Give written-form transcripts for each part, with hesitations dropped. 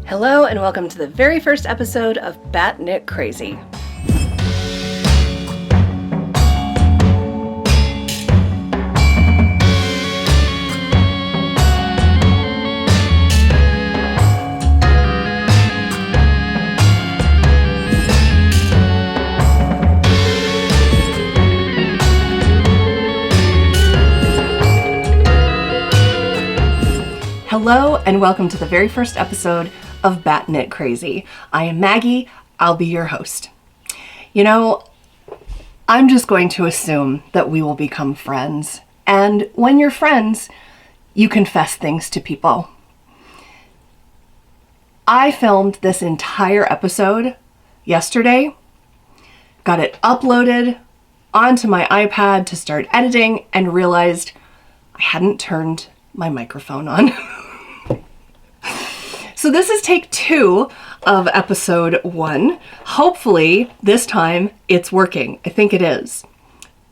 Hello and welcome to the very first episode of Bat Knit Crazy. Hello and welcome to the very first episode of Bat Knit Crazy. I am Maggie. I'll be your host. You know, I'm just going to assume that we will become friends. And when you're friends, you confess things to people. I filmed this entire episode yesterday, got it uploaded onto my iPad to start editing, and realized I hadn't turned my microphone on. So this is take 2 of episode 1. Hopefully this time it's working. I think it is.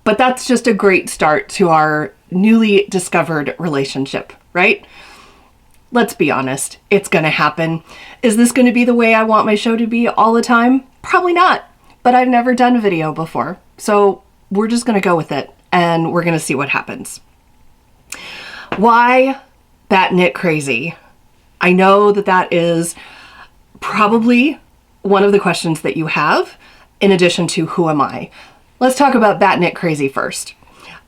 But that's just a great start to our newly discovered relationship, right? Let's be honest, it's gonna happen. Is this gonna be the way I want my show to be all the time? Probably not, but I've never done a video before. So we're just gonna go with it and we're gonna see what happens. Why Bat Knit Crazy? I know that is probably one of the questions that you have, in addition to who am I? Let's talk about Bat Knit Crazy first.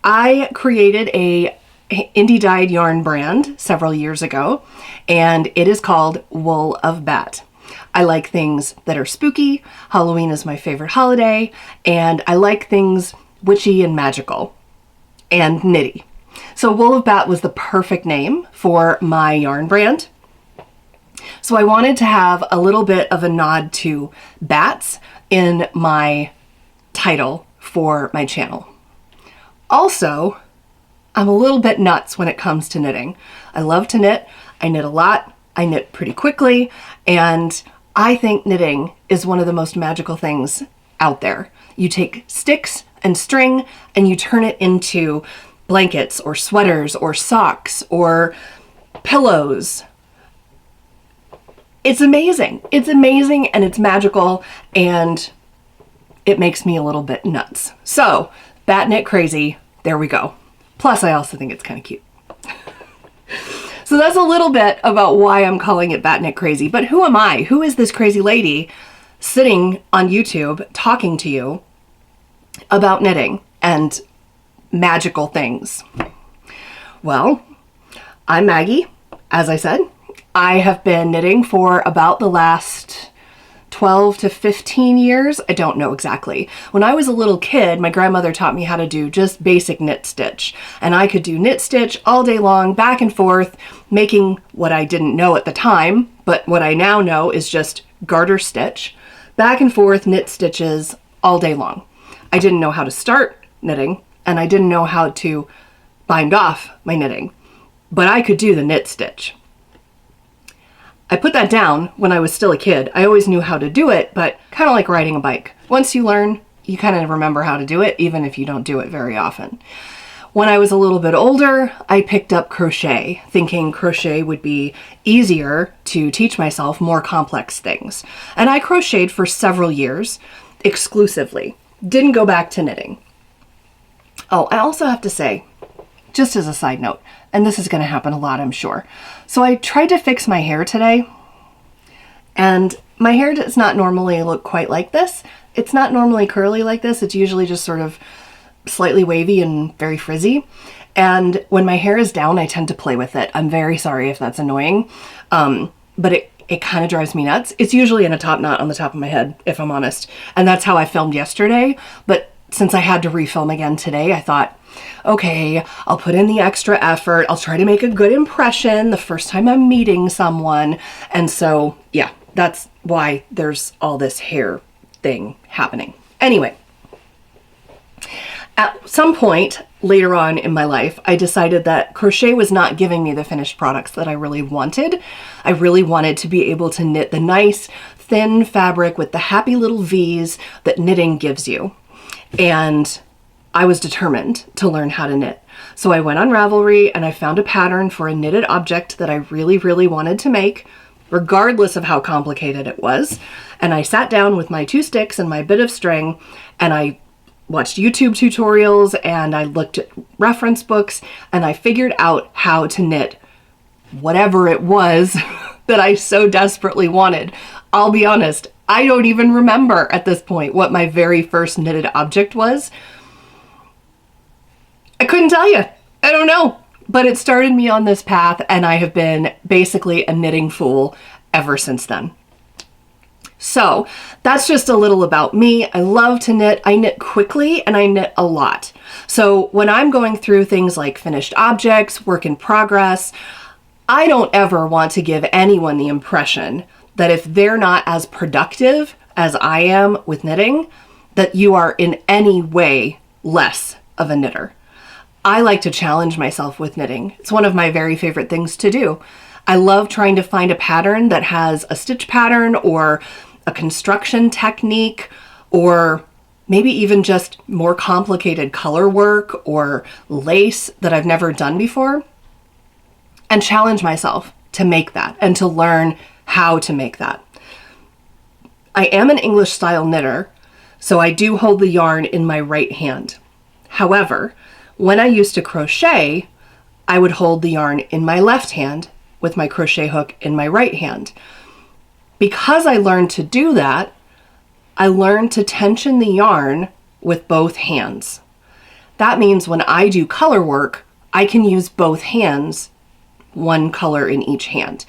I created a indie dyed yarn brand several years ago, and it is called Wool of Bat. I like things that are spooky. Halloween is my favorite holiday, and I like things witchy and magical and knitty. So Wool of Bat was the perfect name for my yarn brand. So I wanted to have a little bit of a nod to bats in my title for my channel. Also, I'm a little bit nuts when it comes to knitting. I love to knit. I knit a lot. I knit pretty quickly. And I think knitting is one of the most magical things out there. You take sticks and string and you turn it into blankets or sweaters or socks or pillows. It's amazing. It's amazing and it's magical and it makes me a little bit nuts. So, Bat Knit Crazy, there we go. Plus, I also think it's kind of cute. So that's a little bit about why I'm calling it Bat Knit Crazy. But who am I? Who is this crazy lady sitting on YouTube talking to you about knitting and magical things? Well, I'm Maggie, as I said. I have been knitting for about the last 12 to 15 years. I don't know exactly. When I was a little kid, my grandmother taught me how to do just basic knit stitch. And I could do knit stitch all day long, back and forth, making what I didn't know at the time, but what I now know is just garter stitch, back and forth knit stitches all day long. I didn't know how to start knitting, and I didn't know how to bind off my knitting, but I could do the knit stitch. I put that down when I was still a kid. I always knew how to do it, but kind of like riding a bike. Once you learn, you kind of remember how to do it, even if you don't do it very often. When I was a little bit older, I picked up crochet, thinking crochet would be easier to teach myself more complex things. And I crocheted for several years exclusively. Didn't go back to knitting. Oh, I also have to say, just as a side note, and this is going to happen a lot, I'm sure. So I tried to fix my hair today, and my hair does not normally look quite like this. It's not normally curly like this. It's usually just sort of slightly wavy and very frizzy. And when my hair is down, I tend to play with it. I'm very sorry if that's annoying, but it kind of drives me nuts. It's usually in a top knot on the top of my head, if I'm honest. And that's how I filmed yesterday. But since I had to refilm again today, I thought, okay, I'll put in the extra effort. I'll try to make a good impression the first time I'm meeting someone. And so, yeah, that's why there's all this hair thing happening. Anyway, at some point later on in my life, I decided that crochet was not giving me the finished products that I really wanted. I really wanted to be able to knit the nice, thin fabric with the happy little V's that knitting gives you. And I was determined to learn how to knit. So I went on Ravelry and I found a pattern for a knitted object that I really, really wanted to make. regardless of how complicated it was. And I sat down with my 2 sticks and my bit of string, and I watched YouTube tutorials, and I looked at reference books, and I figured out how to knit whatever it was that I so desperately wanted. I'll be honest, I don't even remember at this point what my very first knitted object was. I couldn't tell you. I don't know. But it started me on this path, and I have been basically a knitting fool ever since then. So that's just a little about me. I love to knit. I knit quickly and I knit a lot. So when I'm going through things like finished objects, work in progress, I don't ever want to give anyone the impression that if they're not as productive as I am with knitting, that you are in any way less of a knitter. I like to challenge myself with knitting. It's one of my very favorite things to do. I love trying to find a pattern that has a stitch pattern or a construction technique, or maybe even just more complicated color work or lace that I've never done before, and challenge myself to make that and to learn how to make that. I am an English style knitter, so I do hold the yarn in my right hand. However, when I used to crochet, I would hold the yarn in my left hand with my crochet hook in my right hand. Because I learned to do that, I learned to tension the yarn with both hands. That means when I do color work, I can use both hands, one color in each hand.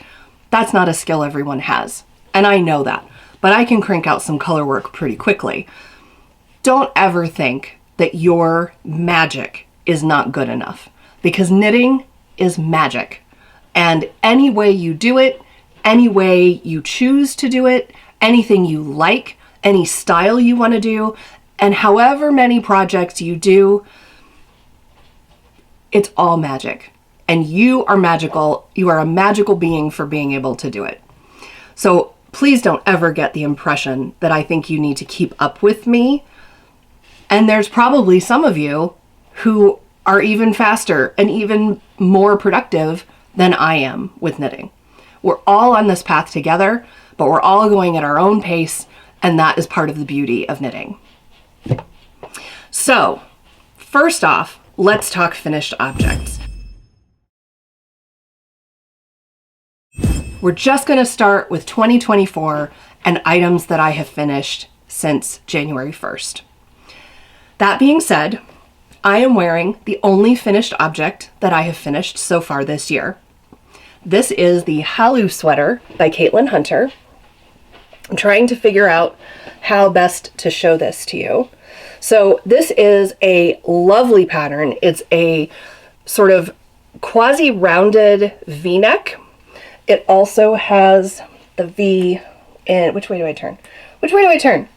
That's not a skill everyone has, and I know that, but I can crank out some color work pretty quickly. Don't ever think that your magic is not good enough, because knitting is magic, and any way you do it, any way you choose to do it, anything you like, any style you want to do, and however many projects you do, it's all magic. And you are magical. You are a magical being for being able to do it. So please don't ever get the impression that I think you need to keep up with me. And there's probably some of you who are even faster and even more productive than I am with knitting. We're all on this path together, but we're all going at our own pace, and that is part of the beauty of knitting. So, first off, let's talk finished objects. We're just going to start with 2024 and items that I have finished since January 1st. That being said, I am wearing the only finished object that I have finished so far this year. This is the Halu sweater by Caitlyn Hunter. I'm trying to figure out how best to show this to you. So this is a lovely pattern. It's a sort of quasi-rounded V-neck. It also has the V in, which way do I turn? Which way do I turn?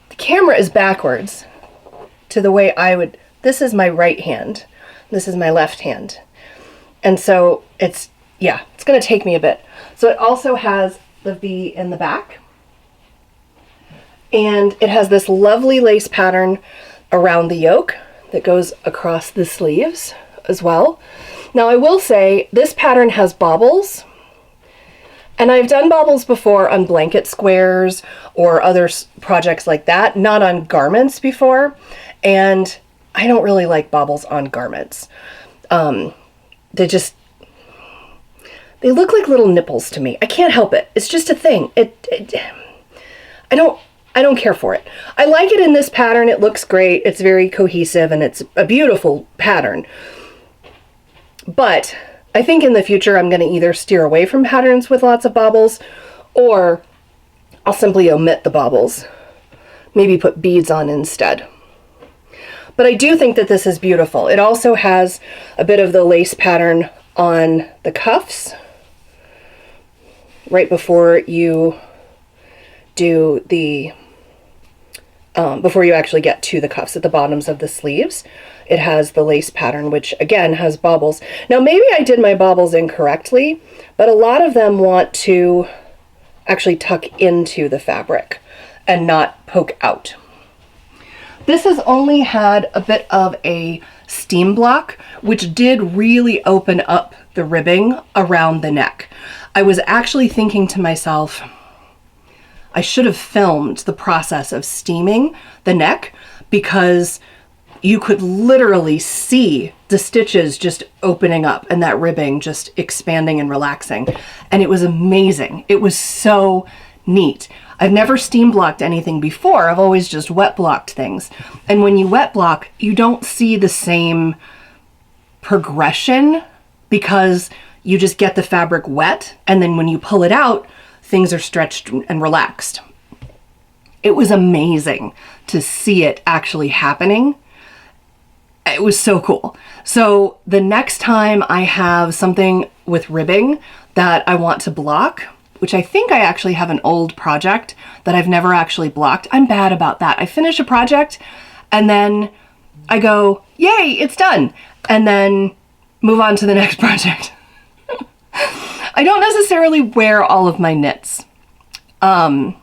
The camera is backwards to the way I would, this is my right hand. This is my left hand. And so it's, yeah, it's going to take me a bit. So it also has the V in the back. And it has this lovely lace pattern around the yoke that goes across the sleeves as well. Now I will say this pattern has bobbles. And I've done bobbles before on blanket squares or other projects like that, not on garments before. And I don't really like bobbles on garments. They look like little nipples to me. I can't help it. It's just a thing. I don't care for it. I like it in this pattern. It looks great. It's very cohesive and it's a beautiful pattern. But I think in the future I'm going to either steer away from patterns with lots of bobbles, or I'll simply omit the bobbles. Maybe put beads on instead. But I do think that this is beautiful. It also has a bit of the lace pattern on the cuffs right before you do the, before you actually get to the cuffs at the bottoms of the sleeves. It has the lace pattern, which again has bobbles. Now maybe I did my bobbles incorrectly, but a lot of them want to actually tuck into the fabric and not poke out. This has only had a bit of a steam block, which did really open up the ribbing around the neck. I was actually thinking to myself, I should have filmed the process of steaming the neck, because you could literally see the stitches just opening up and that ribbing just expanding and relaxing. And it was amazing. It was so neat. I've never steam blocked anything before. I've always just wet blocked things. And when you wet block, you don't see the same progression, because you just get the fabric wet, and then when you pull it out, things are stretched and relaxed. It was amazing to see it actually happening. It was so cool. So the next time I have something with ribbing that I want to block, which I think I actually have an old project that I've never actually blocked. I'm bad about that. I finish a project and then I go, yay, it's done. And then move on to the next project. I don't necessarily wear all of my knits. I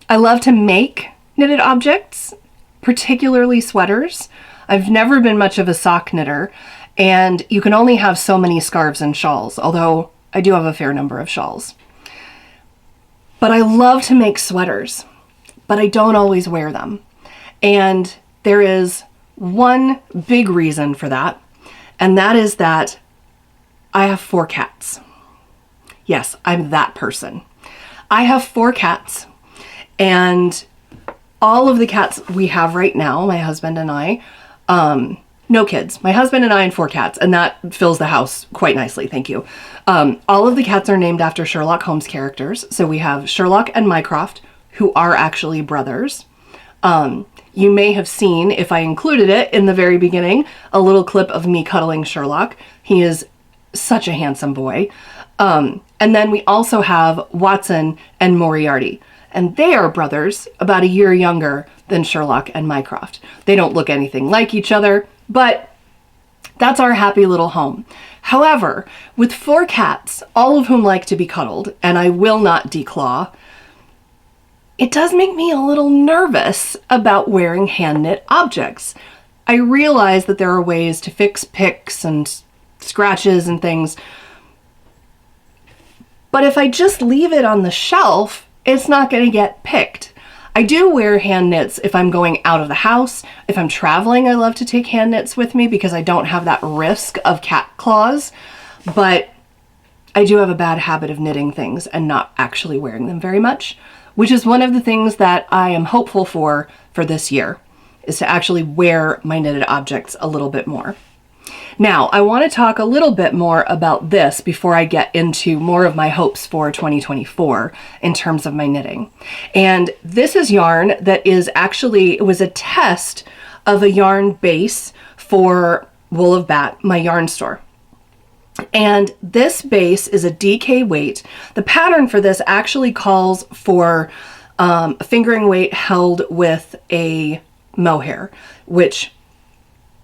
love to make knitted objects, particularly sweaters. I've never been much of a sock knitter, and you can only have so many scarves and shawls, although I do have a fair number of shawls. But I love to make sweaters, but I don't always wear them. And there is one big reason for that, and that is that I have 4 cats. Yes, I'm that person. I have 4 cats, and all of the cats we have right now, my husband and I, no kids, my husband and I and 4 cats, and that fills the house quite nicely, thank you. All of the cats are named after Sherlock Holmes characters. So we have Sherlock and Mycroft, who are actually brothers. You may have seen, if I included it in the very beginning, a little clip of me cuddling Sherlock. He is such a handsome boy. And then we also have Watson and Moriarty, and they are brothers, about a year younger than Sherlock and Mycroft. They don't look anything like each other, but that's our happy little home. However, with 4 cats, all of whom like to be cuddled, and I will not declaw, it does make me a little nervous about wearing hand knit objects. I realize that there are ways to fix picks and scratches and things, but if I just leave it on the shelf, it's not going to get picked. I do wear hand knits if I'm going out of the house. If I'm traveling, I love to take hand knits with me because I don't have that risk of cat claws. But I do have a bad habit of knitting things and not actually wearing them very much, which is one of the things that I am hopeful for this year, is to actually wear my knitted objects a little bit more. Now, I want to talk a little bit more about this before I get into more of my hopes for 2024 in terms of my knitting. And this is yarn that is actually, it was a test of a yarn base for Wool of Bat, my yarn store. And this base is a DK weight. The pattern for this actually calls for a fingering weight held with a mohair, which,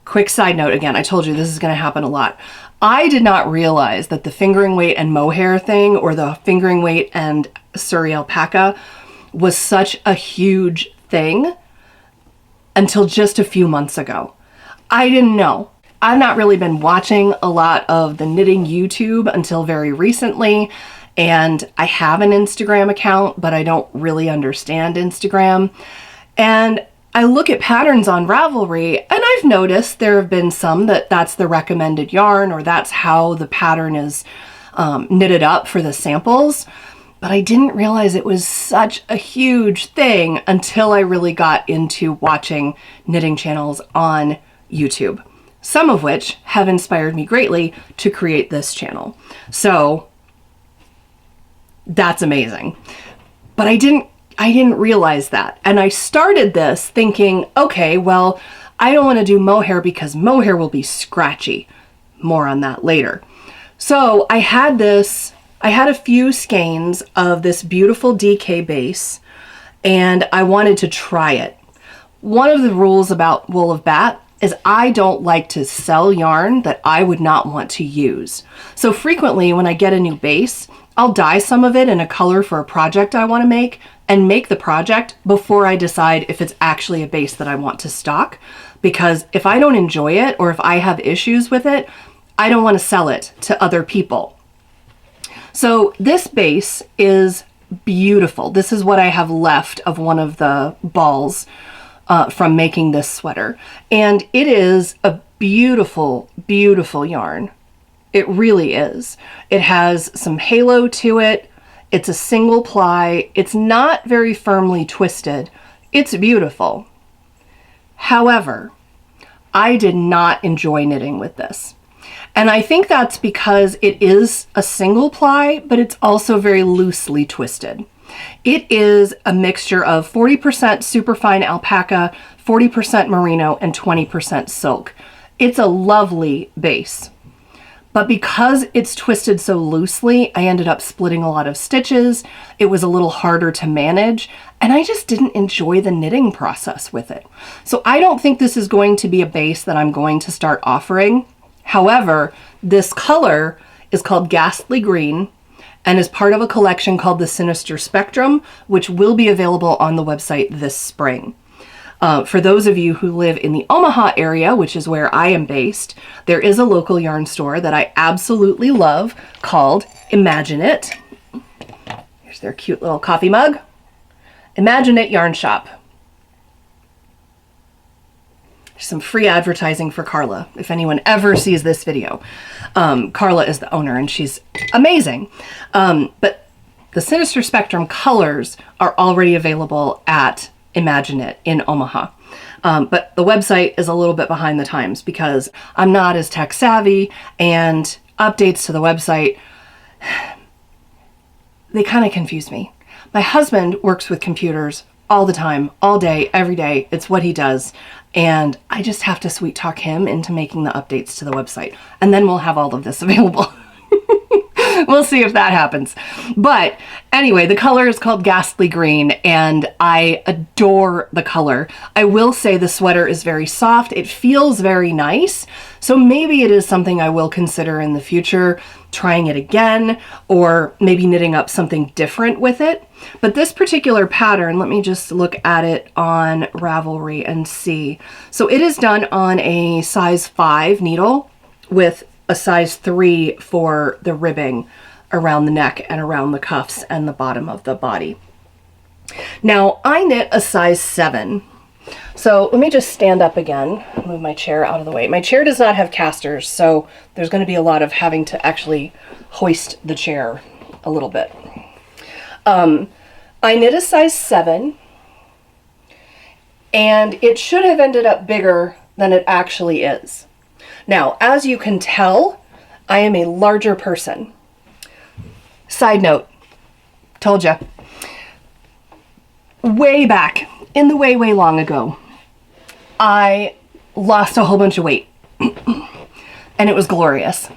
quick side note, again, I told you this is going to happen a lot. I did not realize that the fingering weight and mohair thing, or the fingering weight and Suri alpaca, was such a huge thing until just a few months ago. I didn't know. I've not really been watching a lot of the knitting YouTube until very recently, and I have an Instagram account, but I don't really understand Instagram. And I look at patterns on Ravelry, and I've noticed there have been some that's the recommended yarn, or that's how the pattern is knitted up for the samples. But I didn't realize it was such a huge thing until I really got into watching knitting channels on YouTube, some of which have inspired me greatly to create this channel. So that's amazing. But I didn't realize that. And I started this thinking, okay, well, I don't want to do mohair because mohair will be scratchy. More on that later. So I had a few skeins of this beautiful DK base, and I wanted to try it. One of the rules about Wool of Bat is I don't like to sell yarn that I would not want to use. So frequently when I get a new base, I'll dye some of it in a color for a project I want to make, and make the project before I decide if it's actually a base that I want to stock. Because if I don't enjoy it, or if I have issues with it, I don't want to sell it to other people. So this base is beautiful. This is what I have left of one of the balls from making this sweater. And it is a beautiful, beautiful yarn. It really is. It has some halo to it. It's a single ply. It's not very firmly twisted. It's beautiful. However, I did not enjoy knitting with this. And I think that's because it is a single ply, but it's also very loosely twisted. It is a mixture of 40% superfine alpaca, 40% merino, and 20% silk. It's a lovely base. But because it's twisted so loosely, I ended up splitting a lot of stitches. It was a little harder to manage, and I just didn't enjoy the knitting process with it. So I don't think this is going to be a base that I'm going to start offering. However, this color is called Ghastly Green and is part of a collection called the Sinister Spectrum, which will be available on the website this spring. For those of you who live in the Omaha area, which is where I am based, there is a local yarn store that I absolutely love called Imagine It. Here's their cute little coffee mug. Imagine It Yarn Shop. Some free advertising for Carla, if anyone ever sees this video. Carla is the owner and she's amazing. But the Sinister Spectrum colors are already available at Imagine It in Omaha. But the website is a little bit behind the times because I'm not as tech savvy, and updates to the website, they kind of confuse me. My husband works with computers all the time, all day, every day. It's what he does. And I just have to sweet talk him into making the updates to the website. And then we'll have all of this available. We'll see if that happens. But anyway, the color is called Ghastly Green, and I adore the color. I will say the sweater is very soft. It feels very nice. So maybe it is something I will consider in the future, trying it again, or maybe knitting up something different with it. But this particular pattern, let me just look at it on Ravelry and see. So it is done on a size 5 needle with a size 3 for the ribbing around the neck and around the cuffs and the bottom of the body. Now I knit a size 7. So let me just stand up again, move my chair out of the way. My chair does not have casters, so there's going to be a lot of having to actually hoist the chair a little bit. I knit a size 7, and it should have ended up bigger than it actually is. Now, as you can tell, I am a larger person. Side note, told ya. Way back, in the way long ago, I lost a whole bunch of weight, and it was glorious.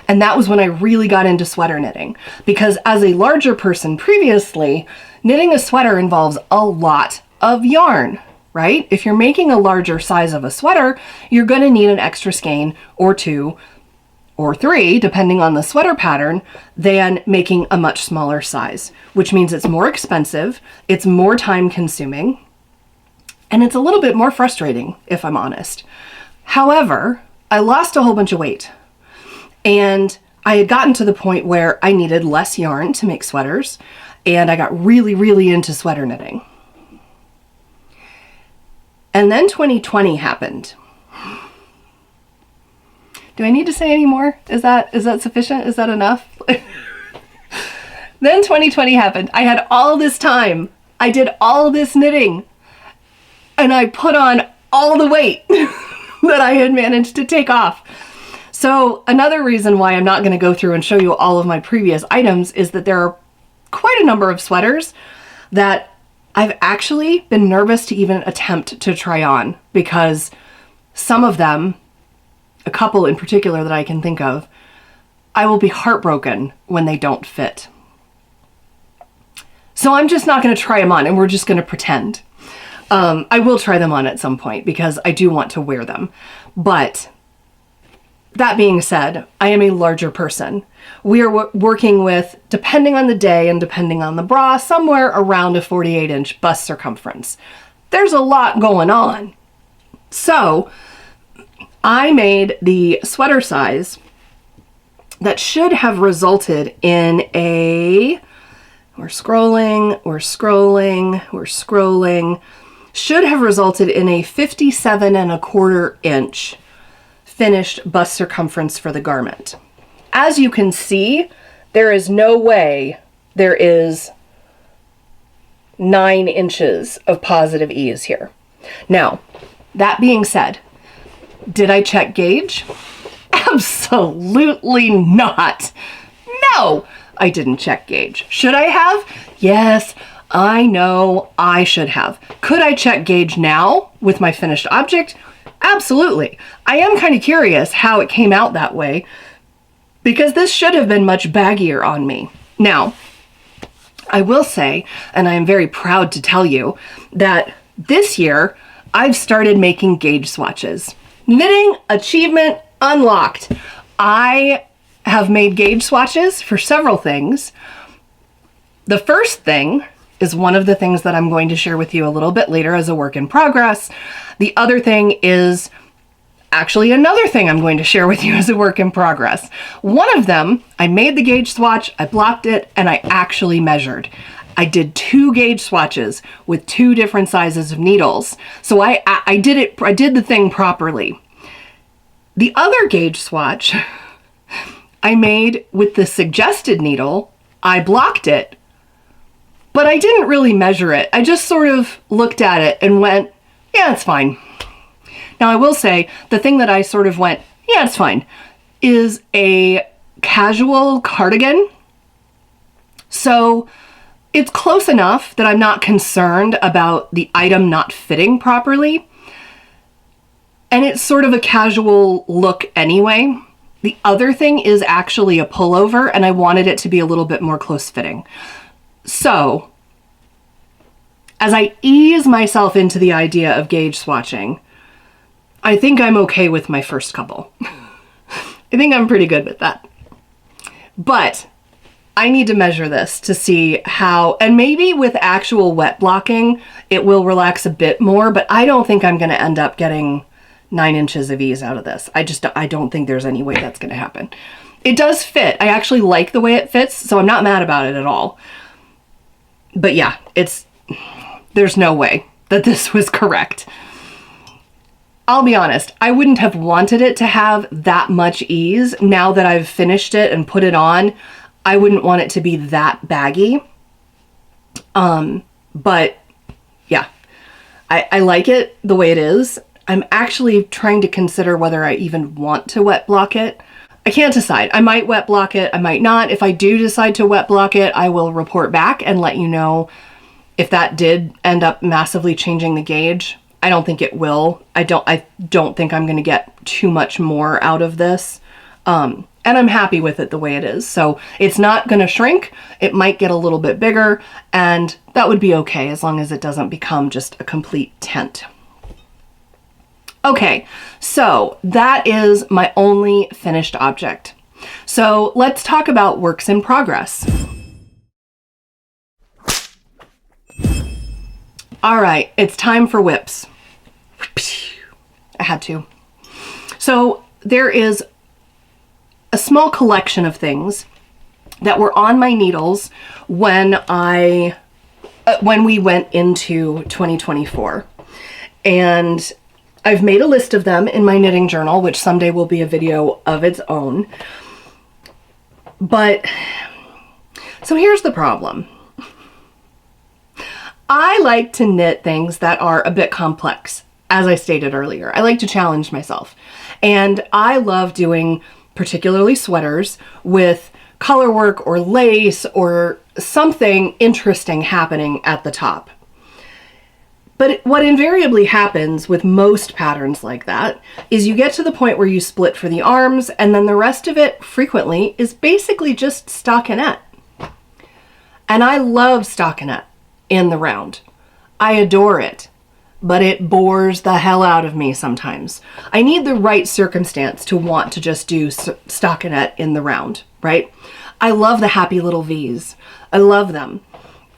And that was when I really got into sweater knitting, because as a larger person previously, knitting a sweater involves a lot of yarn. Right? If you're making a larger size of a sweater, you're going to need an extra skein or 2 or 3, depending on the sweater pattern, than making a much smaller size, which means it's more expensive, it's more time consuming, and it's a little bit more frustrating, if I'm honest. However, I lost a whole bunch of weight, and I had gotten to the point where I needed less yarn to make sweaters, and I got really, really into sweater knitting. And then 2020 happened. Do I need to say any more? Is that sufficient? Is that enough? Then 2020 happened. I had all this time. I did all this knitting. And I put on all the weight that I had managed to take off. So another reason why I'm not going to go through and show you all of my previous items is that there are quite a number of sweaters that I've actually been nervous to even attempt to try on, because some of them, a couple in particular that I can think of, I will be heartbroken when they don't fit. So I'm just not going to try them on, and we're just going to pretend. I will try them on at some point because I do want to wear them. But that being said, I am a larger person. We are working with, depending on the day and depending on the bra, somewhere around a 48-inch bust circumference. There's a lot going on. So I made the sweater size that should have resulted in a, we're scrolling, should have resulted in a 57¼ inch finished bust circumference for the garment. As you can see, there is no way there is 9 inches of positive ease here. Now, that being said, did I check gauge? Absolutely not. No, I didn't check gauge. Should I have? Yes, I know I should have. Could I check gauge now with my finished object? Absolutely. I am kind of curious how it came out that way, because this should have been much baggier on me. Now, I will say, and I am very proud to tell you, that this year I've started making gauge swatches. Knitting achievement unlocked. I have made gauge swatches for several things. The first thing is one of the things that I'm going to share with you a little bit later as a work in progress. The other thing is actually another thing I'm going to share with you as a work in progress. One of them, I made the gauge swatch, I blocked it, and I actually measured. I did 2 gauge swatches with 2 different sizes of needles. So I did the thing properly. The other gauge swatch I made with the suggested needle, I blocked it, but I didn't really measure it. I just sort of looked at it and went, yeah, it's fine. Now I will say, the thing that I sort of went, yeah, it's fine, is a casual cardigan. So it's close enough that I'm not concerned about the item not fitting properly. And it's sort of a casual look anyway. The other thing is actually a pullover, and I wanted it to be a little bit more close fitting. So as I ease myself into the idea of gauge swatching, I think I'm okay with my first couple. I think I'm pretty good with that. But I need to measure this to see how, and maybe with actual wet blocking, it will relax a bit more, but I don't think I'm going to end up getting 9 inches of ease out of this. I don't think there's any way that's going to happen. It does fit. I actually like the way it fits, so I'm not mad about it at all. But yeah, there's no way that this was correct. I'll be honest, I wouldn't have wanted it to have that much ease. Now that I've finished it and put it on, I wouldn't want it to be that baggy. But yeah, I like it the way it is. I'm actually trying to consider whether I even want to wet block it. I can't decide. I might wet block it, I might not. If I do decide to wet block it, I will report back and let you know if that did end up massively changing the gauge. I don't think it will. I don't think I'm going to get too much more out of this. And I'm happy with it the way it is. So it's not going to shrink. It might get a little bit bigger, and that would be okay as long as it doesn't become just a complete tent. Okay, so that is my only finished object. So let's talk about works in progress. All right, it's time for whips. I had to. So there is a small collection of things that were on my needles when we went into 2024. And I've made a list of them in my knitting journal, which someday will be a video of its own. But, so here's the problem. I like to knit things that are a bit complex, as I stated earlier. I like to challenge myself. And I love doing particularly sweaters with color work or lace or something interesting happening at the top. But what invariably happens with most patterns like that is you get to the point where you split for the arms, and then the rest of it frequently is basically just stockinette. And I love stockinette in the round. I adore it, but it bores the hell out of me sometimes. I need the right circumstance to want to just do stockinette in the round, right? I love the happy little V's. I love them.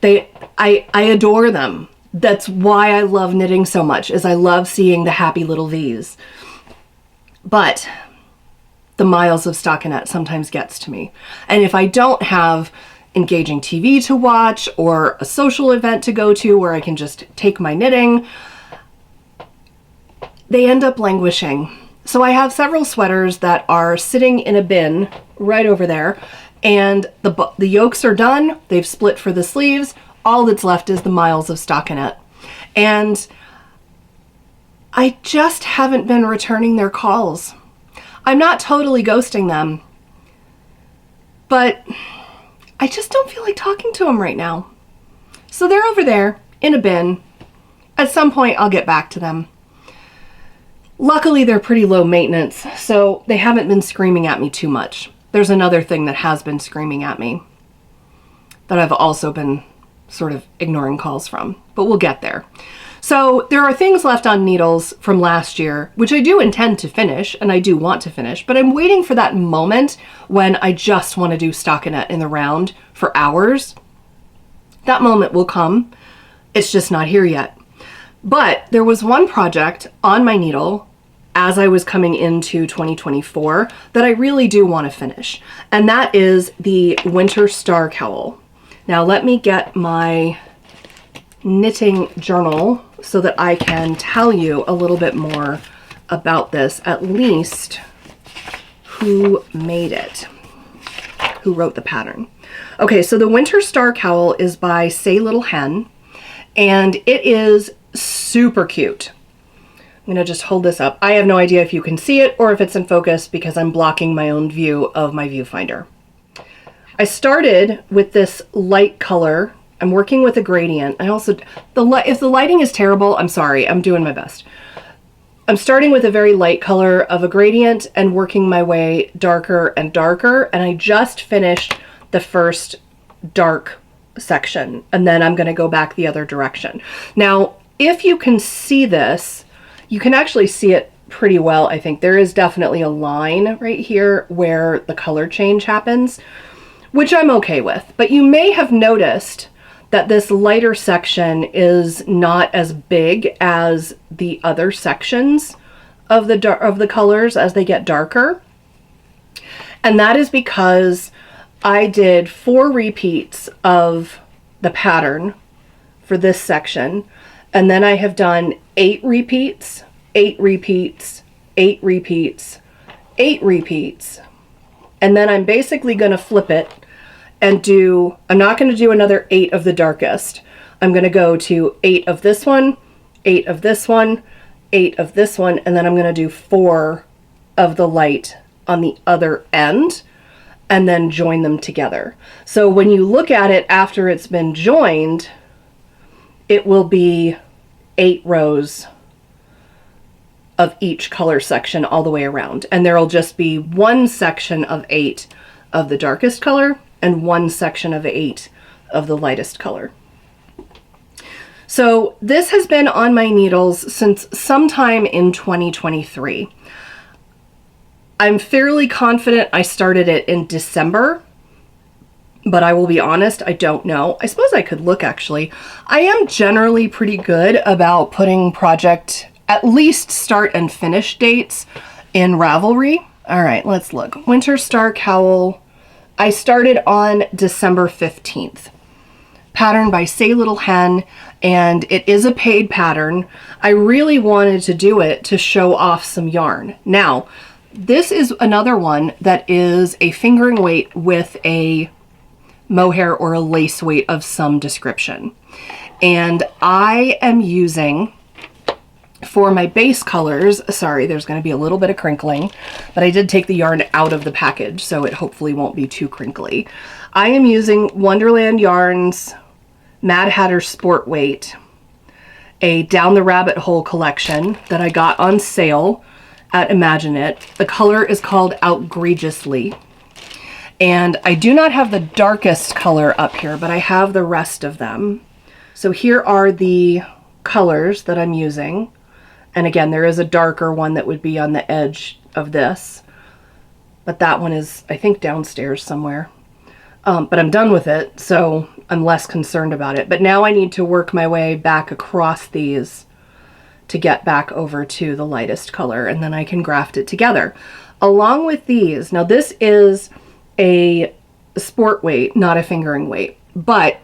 I adore them. That's why I love knitting so much, is I love seeing the happy little V's. But the miles of stockinette sometimes gets to me. And if I don't have engaging TV to watch or a social event to go to where I can just take my knitting, they end up languishing. So I have several sweaters that are sitting in a bin right over there, and the yokes are done. They've split for the sleeves. All that's left is the miles of stockinette. And I just haven't been returning their calls. I'm not totally ghosting them, but I just don't feel like talking to them right now. So they're over there in a bin. At some point, I'll get back to them. Luckily, they're pretty low maintenance, so they haven't been screaming at me too much. There's another thing that has been screaming at me that I've also been sort of ignoring calls from, but we'll get there. So there are things left on needles from last year, which I do intend to finish, and I do want to finish, but I'm waiting for that moment when I just want to do stockinette in the round for hours. That moment will come. It's just not here yet. But there was one project on my needle as I was coming into 2024 that I really do want to finish, and that is the Winter Star Cowl. Now let me get my knitting journal so that I can tell you a little bit more about this, at least who made it, who wrote the pattern. Okay, so the Winter Star Cowl is by Say Little Hen, and it is super cute. I'm gonna just hold this up. I have no idea if you can see it or if it's in focus because I'm blocking my own view of my viewfinder. I started with this light color. I'm working with a gradient. If the lighting is terrible, I'm sorry, I'm doing my best. I'm starting with a very light color of a gradient and working my way darker and darker, and I just finished the first dark section, and then I'm gonna go back the other direction. Now, if you can see this, you can actually see it pretty well, I think. There is definitely a line right here where the color change happens, which I'm okay with. But you may have noticed that this lighter section is not as big as the other sections of the colors as they get darker. And that is because I did 4 repeats of the pattern for this section, and then I have done 8 repeats, 8 repeats, 8 repeats, 8 repeats, and then I'm basically going to flip it and I'm not going to do another 8 of the darkest. I'm going to go to 8 of this one, 8 of this one, 8 of this one, and then I'm going to do 4 of the light on the other end, and then join them together. So when you look at it after it's been joined, it will be 8 rows of each color section all the way around. And there'll just be one section of 8 of the darkest color and one section of 8 of the lightest color. So this has been on my needles since sometime in 2023. I'm fairly confident I started it in December, but I will be honest, I don't know. I suppose I could look actually. I am generally pretty good about putting project, at least start and finish dates in Ravelry. All right, let's look. Winter Star Cowl, I started on December 15th. Pattern by Say Little Hen, and it is a paid pattern. I really wanted to do it to show off some yarn. Now, this is another one that is a fingering weight with a mohair or a lace weight of some description. And I am using, for my base colors, sorry, there's going to be a little bit of crinkling, but I did take the yarn out of the package, so it hopefully won't be too crinkly. I am using Wonderland Yarns Mad Hatter Sport Weight, a Down the Rabbit Hole collection that I got on sale at Imagine It. The color is called Outrageously. And I do not have the darkest color up here, but I have the rest of them. So here are the colors that I'm using. And again, there is a darker one that would be on the edge of this, but that one is, I think, downstairs somewhere. But I'm done with it, so I'm less concerned about it. But now I need to work my way back across these to get back over to the lightest color, and then I can graft it together. Along with these, now this is a sport weight, not a fingering weight, but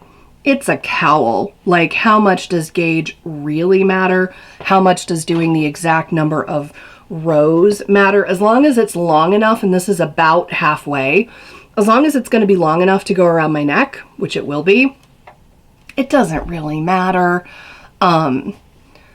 it's a cowl. Like, how much does gauge really matter? How much does doing the exact number of rows matter? As long as it's long enough, and this is about halfway, as long as it's going to be long enough to go around my neck, which it will be, it doesn't really matter.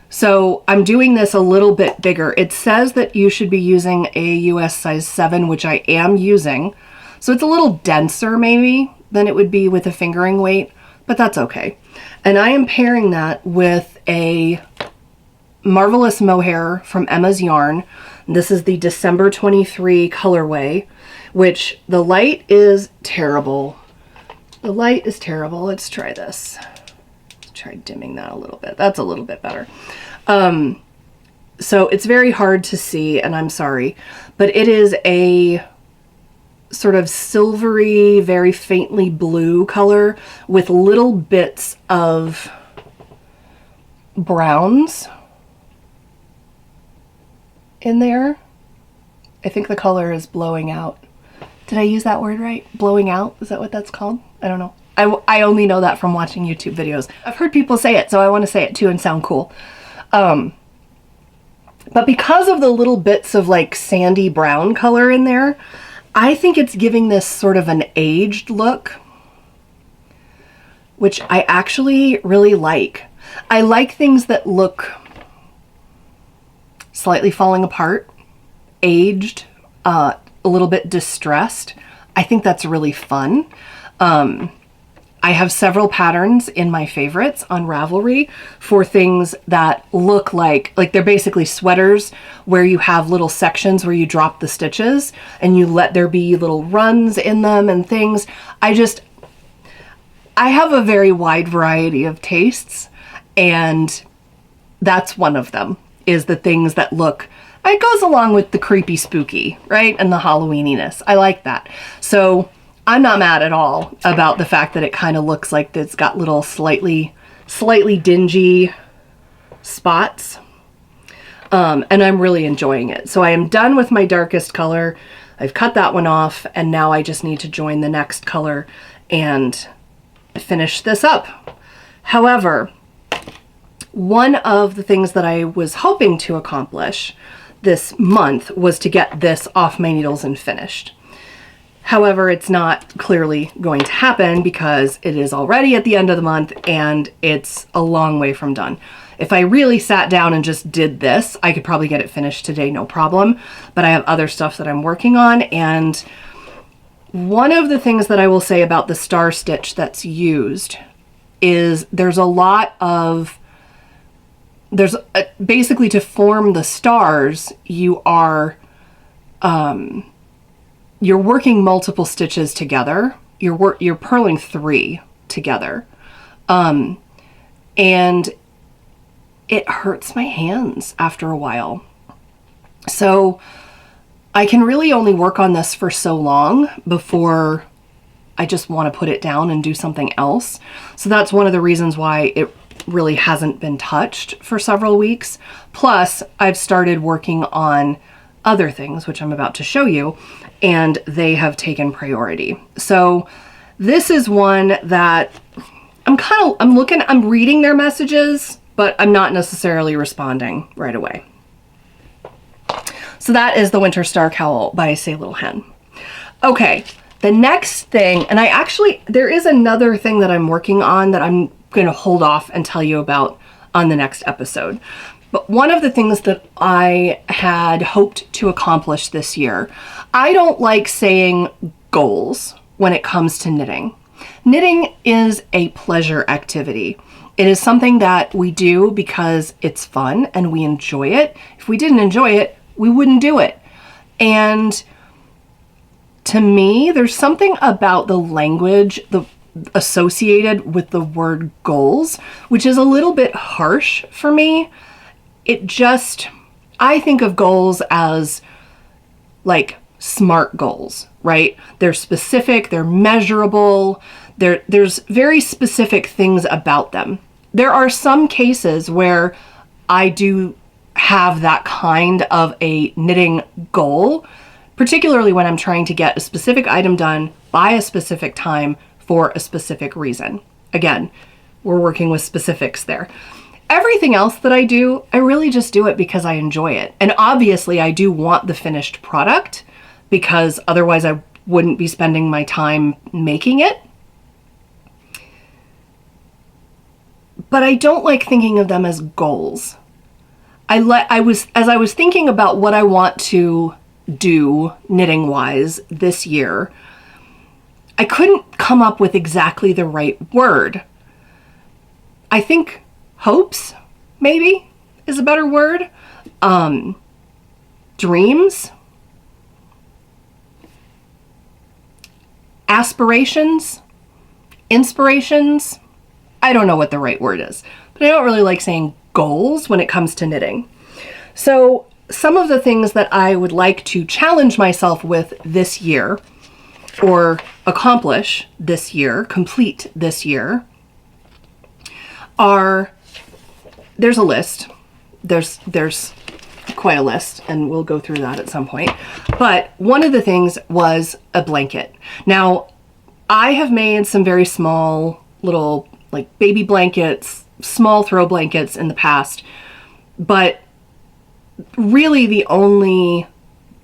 So I'm doing this a little bit bigger. It says that you should be using a US size 7, which I am using. So it's a little denser maybe than it would be with a fingering weight, but that's okay. And I am pairing that with a Marvelous Mohair from Emma's Yarn. This is the December 23 colorway, which the light is terrible. The light is terrible. Let's try this. Let's try dimming that a little bit. That's a little bit better. So it's very hard to see, and I'm sorry, but it is a sort of silvery, very faintly blue color with little bits of browns in there. I think the color is blowing out. Did I use that word right? Blowing out? Is that what that's called? I don't know. I only know that from watching YouTube videos. I've heard people say it, so I want to say it too and sound cool. But because of the little bits of like sandy brown color in there, I think it's giving this sort of an aged look, which I actually really like. I like things that look slightly falling apart, aged, a little bit distressed. I think that's really fun. I have several patterns in my favorites on Ravelry for things that look like they're basically sweaters where you have little sections where you drop the stitches and you let there be little runs in them and things. I have a very wide variety of tastes, and that's one of them, is the things that look, it goes along with the creepy spooky, right? And the Halloweeniness. I like that. So I'm not mad at all about the fact that it kind of looks like it's got little slightly dingy spots. And I'm really enjoying it. So I am done with my darkest color. I've cut that one off, and now I just need to join the next color and finish this up. However, one of the things that I was hoping to accomplish this month was to get this off my needles and finished. However, it's not clearly going to happen because it is already at the end of the month and it's a long way from done. If I really sat down and just did this, I could probably get it finished today, no problem. But I have other stuff that I'm working on, and one of the things that I will say about the star stitch that's used is there's basically to form the stars, you're working multiple stitches together. You're purling 3 together. And it hurts my hands after a while. So I can really only work on this for so long before I just want to put it down and do something else. So that's one of the reasons why it really hasn't been touched for several weeks. Plus, I've started working on other things, which I'm about to show you, and they have taken priority. So this is one that I'm reading their messages, but I'm not necessarily responding right away. So that is the Winter Star Cowl by Say Little Hen. Okay, the next thing, and there is another thing that I'm working on that I'm going to hold off and tell you about on the next episode. But one of the things that I had hoped to accomplish this year, I don't like saying goals when it comes to knitting. Knitting is a pleasure activity. It is something that we do because it's fun and we enjoy it. If we didn't enjoy it, we wouldn't do it. And to me, there's something about the language associated with the word goals, which is a little bit harsh for me. I think of goals as like SMART goals, right? They're specific, they're measurable, there's very specific things about them. There are some cases where I do have that kind of a knitting goal particularly when I'm trying to get a specific item done by a specific time for a specific reason. Again, we're working with specifics there. Everything else that I do, I really just do it because I enjoy it. And obviously I do want the finished product because otherwise I wouldn't be spending my time making it. But I don't like thinking of them as goals. As I was thinking about what I want to do knitting wise this year, I couldn't come up with exactly the right word. I think hopes, maybe, is a better word. Dreams. Aspirations. Inspirations. I don't know what the right word is, but I don't really like saying goals when it comes to knitting. So some of the things that I would like to challenge myself with this year, or accomplish this year, complete this year, are, there's a list. There's quite a list, and we'll go through that at some point. But one of the things was a blanket. Now, I have made some very small little like baby blankets, small throw blankets in the past, but really the only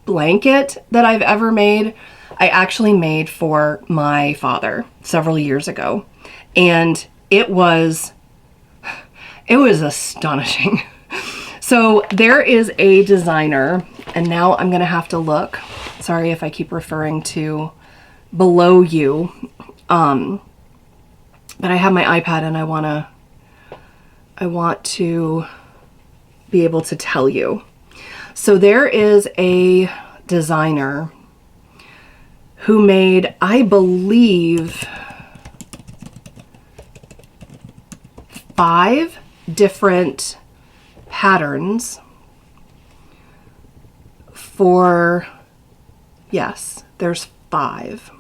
blanket that I've ever made, I actually made for my father several years ago. And it was astonishing. So there is a designer, and now I'm gonna have to look. Sorry if I keep referring to below you. But I have my iPad and I want to be able to tell you. So there is a designer who made, I believe, 5 different patterns for, yes, there's 5.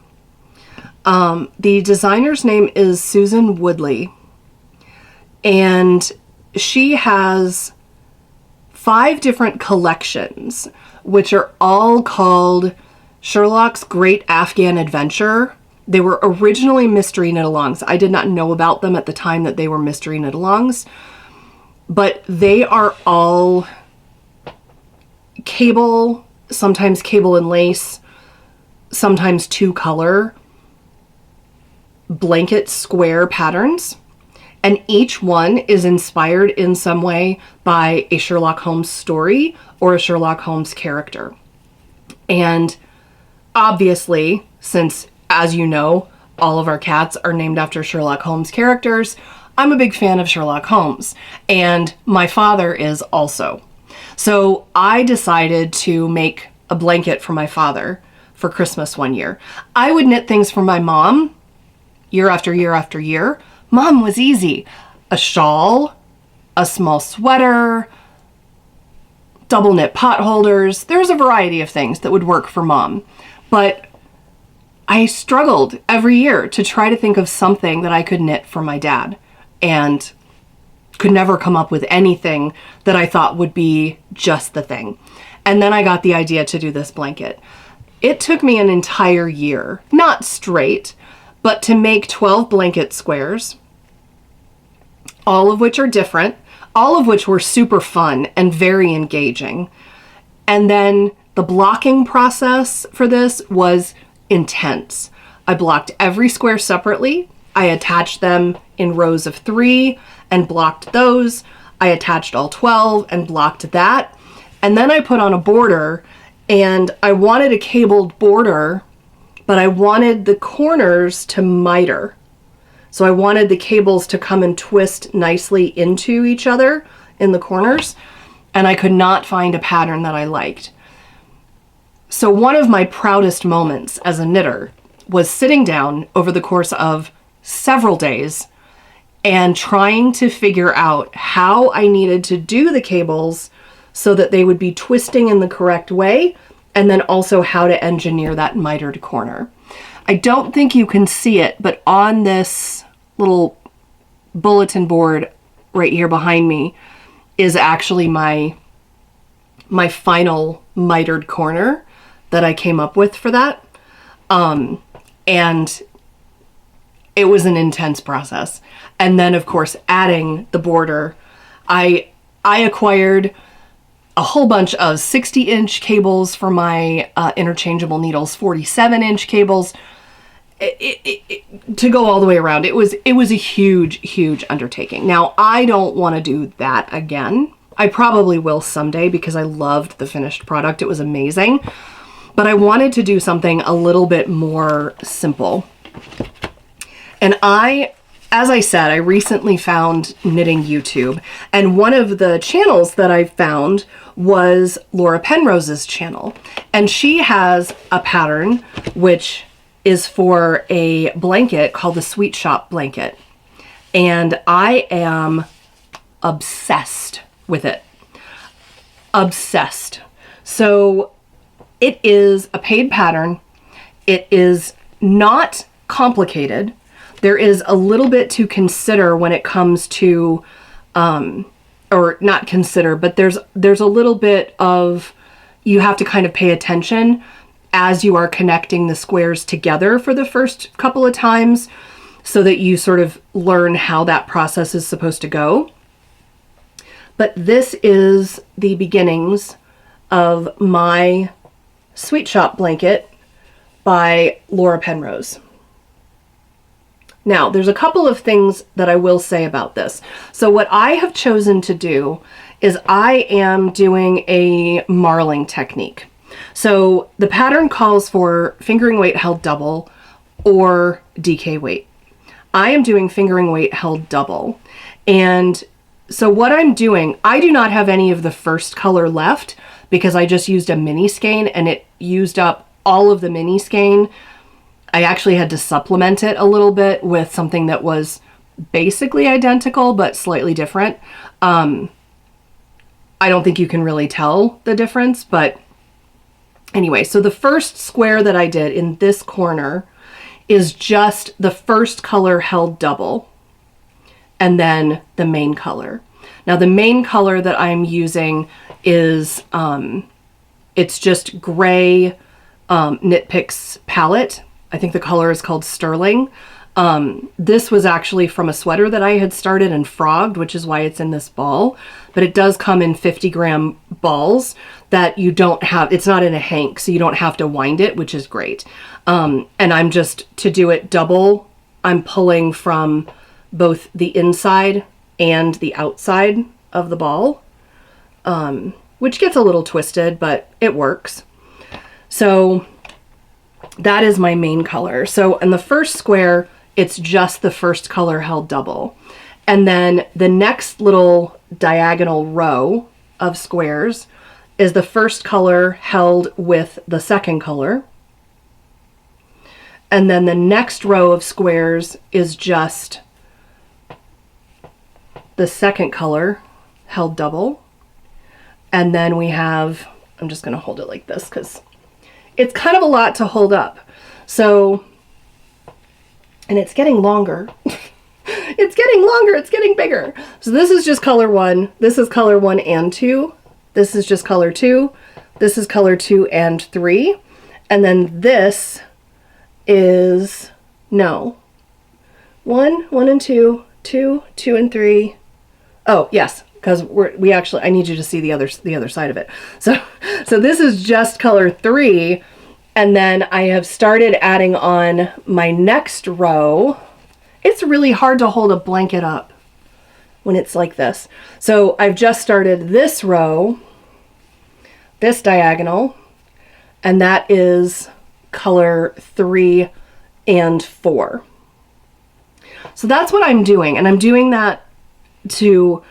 The designer's name is Susan Woodley, and she has 5 different collections, which are all called Sherlock's Great Afghan Adventure. They were originally mystery knit-alongs. I did not know about them at the time that they were mystery knit-alongs, but they are all cable, sometimes cable and lace, sometimes 2-color blanket square patterns, and each one is inspired in some way by a Sherlock Holmes story or a Sherlock Holmes character. And obviously, since, as you know, all of our cats are named after Sherlock Holmes characters, I'm a big fan of Sherlock Holmes, and my father is also. So I decided to make a blanket for my father for Christmas one year. I would knit things for my mom year after year after year. Mom was easy. A shawl, a small sweater, double knit pot holders. There's a variety of things that would work for mom. But I struggled every year to try to think of something that I could knit for my dad, and could never come up with anything that I thought would be just the thing. And then I got the idea to do this blanket. It took me an entire year, not straight, but to make 12 blanket squares, all of which are different, all of which were super fun and very engaging. And then the blocking process for this was intense. I blocked every square separately. I attached them in rows of 3 and blocked those. I attached all 12 and blocked that. And then I put on a border, and I wanted a cabled border, but I wanted the corners to miter. So I wanted the cables to come and twist nicely into each other in the corners, and I could not find a pattern that I liked. So one of my proudest moments as a knitter was sitting down over the course of several days and trying to figure out how I needed to do the cables so that they would be twisting in the correct way, and then also how to engineer that mitered corner. I don't think you can see it, but on this little bulletin board right here behind me is actually my final mitered corner that I came up with for that. And it was an intense process. And then of course, adding the border, I acquired a whole bunch of 60-inch cables for my interchangeable needles, 47-inch cables, to go all the way around. It was a huge undertaking. Now, I don't want to do that again. I probably will someday because I loved the finished product. It was amazing. But I wanted to do something a little bit more simple. And as I said, I recently found Knitting YouTube, and one of the channels that I found was Laura Penrose's channel. And she has a pattern which is for a blanket called the Sweet Shop blanket. And I am obsessed with it. Obsessed. So it is a paid pattern. It is not complicated. There is a little bit to consider when it comes to, or not consider, but there's a little bit of, you have to kind of pay attention as you are connecting the squares together for the first couple of times so that you sort of learn how that process is supposed to go. But this is the beginnings of my Sweet Shop blanket by Laura Penrose. Now, there's a couple of things that I will say about this. So what I have chosen to do is I am doing a marling technique. So the pattern calls for fingering weight held double or DK weight. I am doing fingering weight held double. And so what I'm doing, I do not have any of the first color left because I just used a mini skein and it used up all of the mini skein. I actually had to supplement it a little bit with something that was basically identical but slightly different. I don't think you can really tell the difference, but anyway, so the first square that I did in this corner is just the first color held double and then the main color. Now the main color that I'm using is, it's just gray Knit Picks palette. I think the color is called Sterling. This was actually from a sweater that I had started and frogged, which is why it's in this ball. But it does come in 50-gram balls that you don't have, it's not in a hank, so you don't have to wind it, which is great. And I'm just, to do it double, I'm pulling from both the inside and the outside of the ball, which gets a little twisted, but it works. So that is my main color. So in the first square, it's just the first color held double. And then the next little diagonal row of squares is the first color held with the second color. And then the next row of squares is just the second color held double. And then we have, I'm just going to hold it like this because it's kind of a lot to hold up. So, and it's getting longer. It's getting longer, it's getting bigger. So this is just color 1. This is color 1 and 2. This is just color 2. This is color 2 and 3. And then this is, no, 1, 1 and 2, 2, 2 and 3. Oh, yes, because we actually, I need you to see the other side of it. So this is just color 3. And then I have started adding on my next row. It's really hard to hold a blanket up when it's like this. So I've just started this row, this diagonal, and that is color 3 and 4. So that's what I'm doing. And I'm doing that to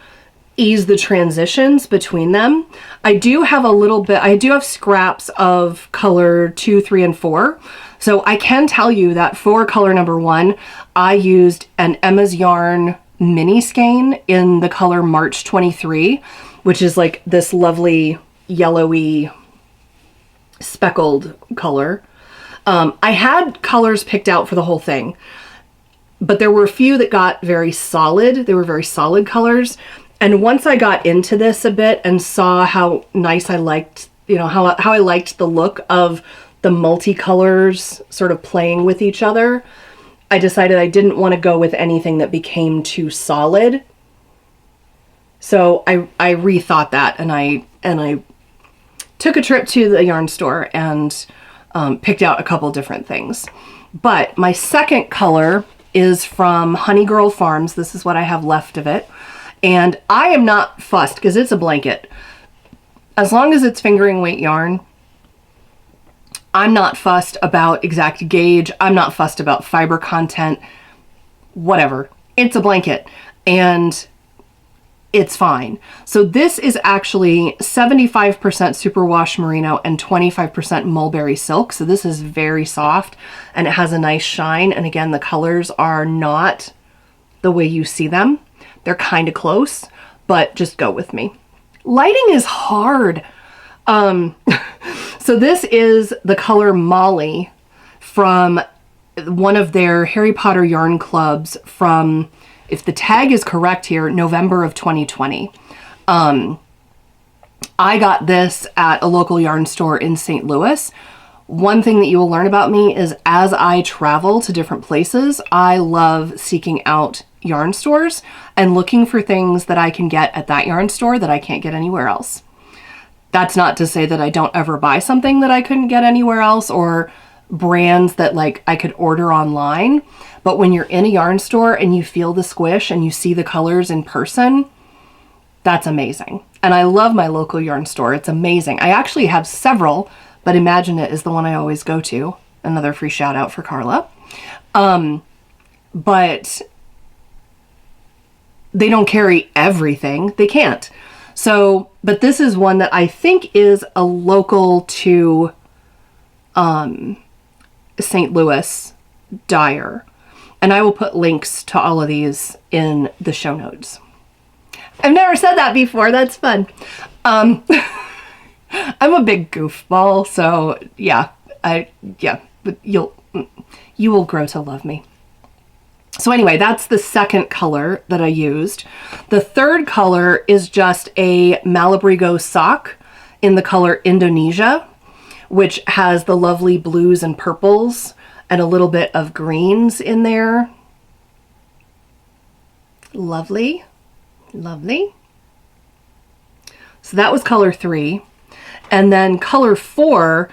ease the transitions between them. I do have a little bit, I do have scraps of color 2, 3, and 4. So I can tell you that for color number 1, I used an Emma's Yarn mini skein in the color March 23, which is like this lovely yellowy speckled color. I had colors picked out for the whole thing, but there were a few that got very solid. They were very solid colors. And once I got into this a bit and saw how nice I liked you know, how I liked the look of the multicolors sort of playing with each other, I decided I didn't want to go with anything that became too solid. So I rethought that, and I took a trip to the yarn store and picked out a couple different things. But my second color is from Honey Girl Farms. This is what I have left of it. And I am not fussed because it's a blanket. As long as it's fingering weight yarn, I'm not fussed about exact gauge. I'm not fussed about fiber content, whatever. It's a blanket and it's fine. So this is actually 75% superwash merino and 25% mulberry silk. So this is very soft and it has a nice shine. And again, the colors are not the way you see them. They're kind of close, but just go with me. Lighting is hard. So this is the color Molly from one of their Harry Potter yarn clubs from, if the tag is correct here, November of 2020. I got this at a local yarn store in St. Louis. One thing that you will learn about me is as I travel to different places, I love seeking out yarn stores and looking for things that I can get at that yarn store that I can't get anywhere else. That's not to say that I don't ever buy something that I couldn't get anywhere else or brands that like I could order online. But when you're in a yarn store and you feel the squish and you see the colors in person, that's amazing. And I love my local yarn store. It's amazing. I actually have several, but Imagine It is the one I always go to. Another free shout out for Carla. But they don't carry everything. They can't. So, but this is one that I think is a local to St. Louis dyer. And I will put links to all of these in the show notes. I've never said that before. That's fun. I'm a big goofball, so yeah, but you will grow to love me. So anyway, that's the second color that I used. The third color is just a Malabrigo sock in the color Indonesia, which has the lovely blues and purples and a little bit of greens in there. Lovely, lovely. So that was color 3. And then color 4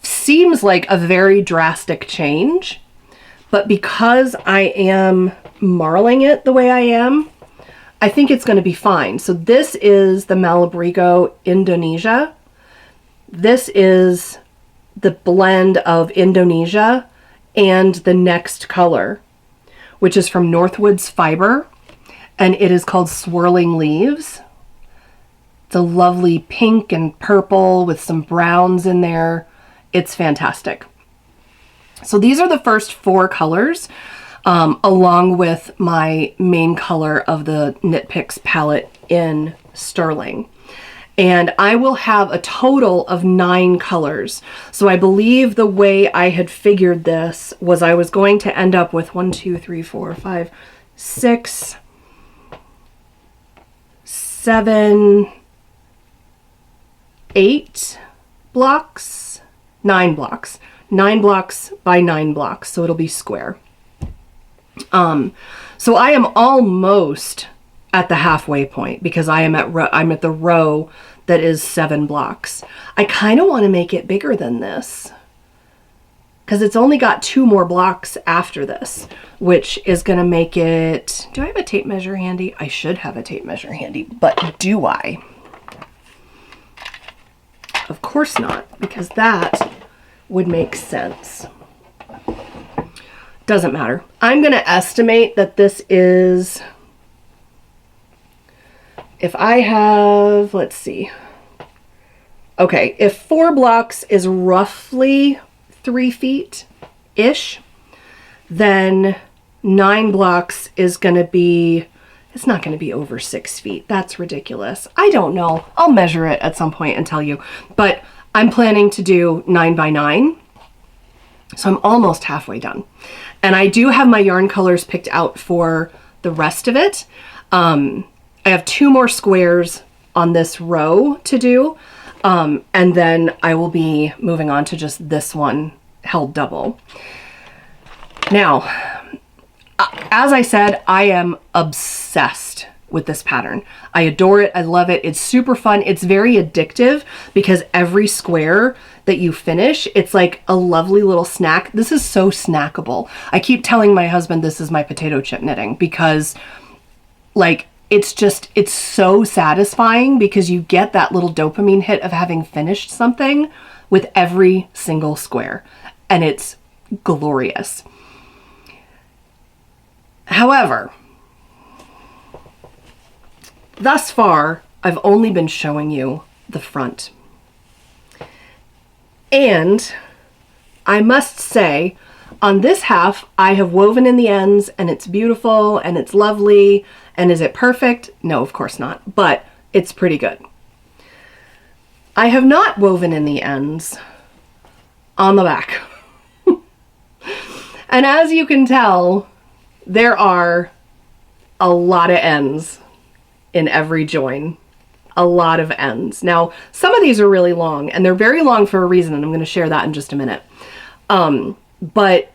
seems like a very drastic change. But because I am marling it the way I am, I think it's going to be fine. So this is the Malabrigo Indonesia. This is the blend of Indonesia and the next color, which is from Northwood's Fiber, and it is called Swirling Leaves. It's a lovely pink and purple with some browns in there. It's fantastic. So these are the first 4 colors, along with my main color of the Knit Picks palette in Sterling. And I will have a total of 9 colors. So I believe the way I had figured this was I was going to end up with 1, 2, 3, 4, 5, 6, 7, 8 blocks, 9 blocks. 9 blocks by 9 blocks, so it'll be square. So I am almost at the halfway point because I'm at the row that is 7 blocks. I kind of want to make it bigger than this because it's only got 2 more blocks after this, which is going to make it... Do I have a tape measure handy? I should have a tape measure handy, but do I? Of course not, because that would make sense. Doesn't matter. I'm going to estimate that this is, if I have, let's see. Okay, if 4 blocks is roughly 3 feet-ish, then 9 blocks is going to be, it's not going to be over 6 feet. That's ridiculous. I don't know. I'll measure it at some point and tell you. But I'm planning to do 9 by 9. So I'm almost halfway done. And I do have my yarn colors picked out for the rest of it. I have 2 more squares on this row to do. And then I will be moving on to just this one held double. Now, as I said, I am obsessed with this pattern. I adore it. I love it. It's super fun. It's very addictive because every square that you finish, it's like a lovely little snack. This is so snackable. I keep telling my husband this is my potato chip knitting because like it's so satisfying because you get that little dopamine hit of having finished something with every single square, and it's glorious. However, thus far, I've only been showing you the front. And I must say, on this half, I have woven in the ends and it's beautiful and it's lovely. And is it perfect? No, of course not, but it's pretty good. I have not woven in the ends on the back. And as you can tell, there are a lot of ends in every join. A lot of ends. Now, some of these are really long, and they're very long for a reason, and I'm going to share that in just a minute. But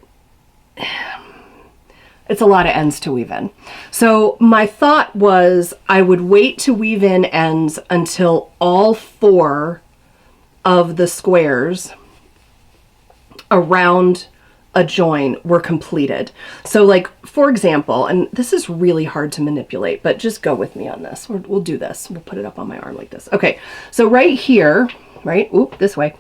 it's a lot of ends to weave in. So my thought was I would wait to weave in ends until all 4 of the squares around a join were completed. So like, for example, and this is really hard to manipulate, but just go with me on this. We'll do this. We'll put it up on my arm like this. Okay, so right here, right, oop, this way,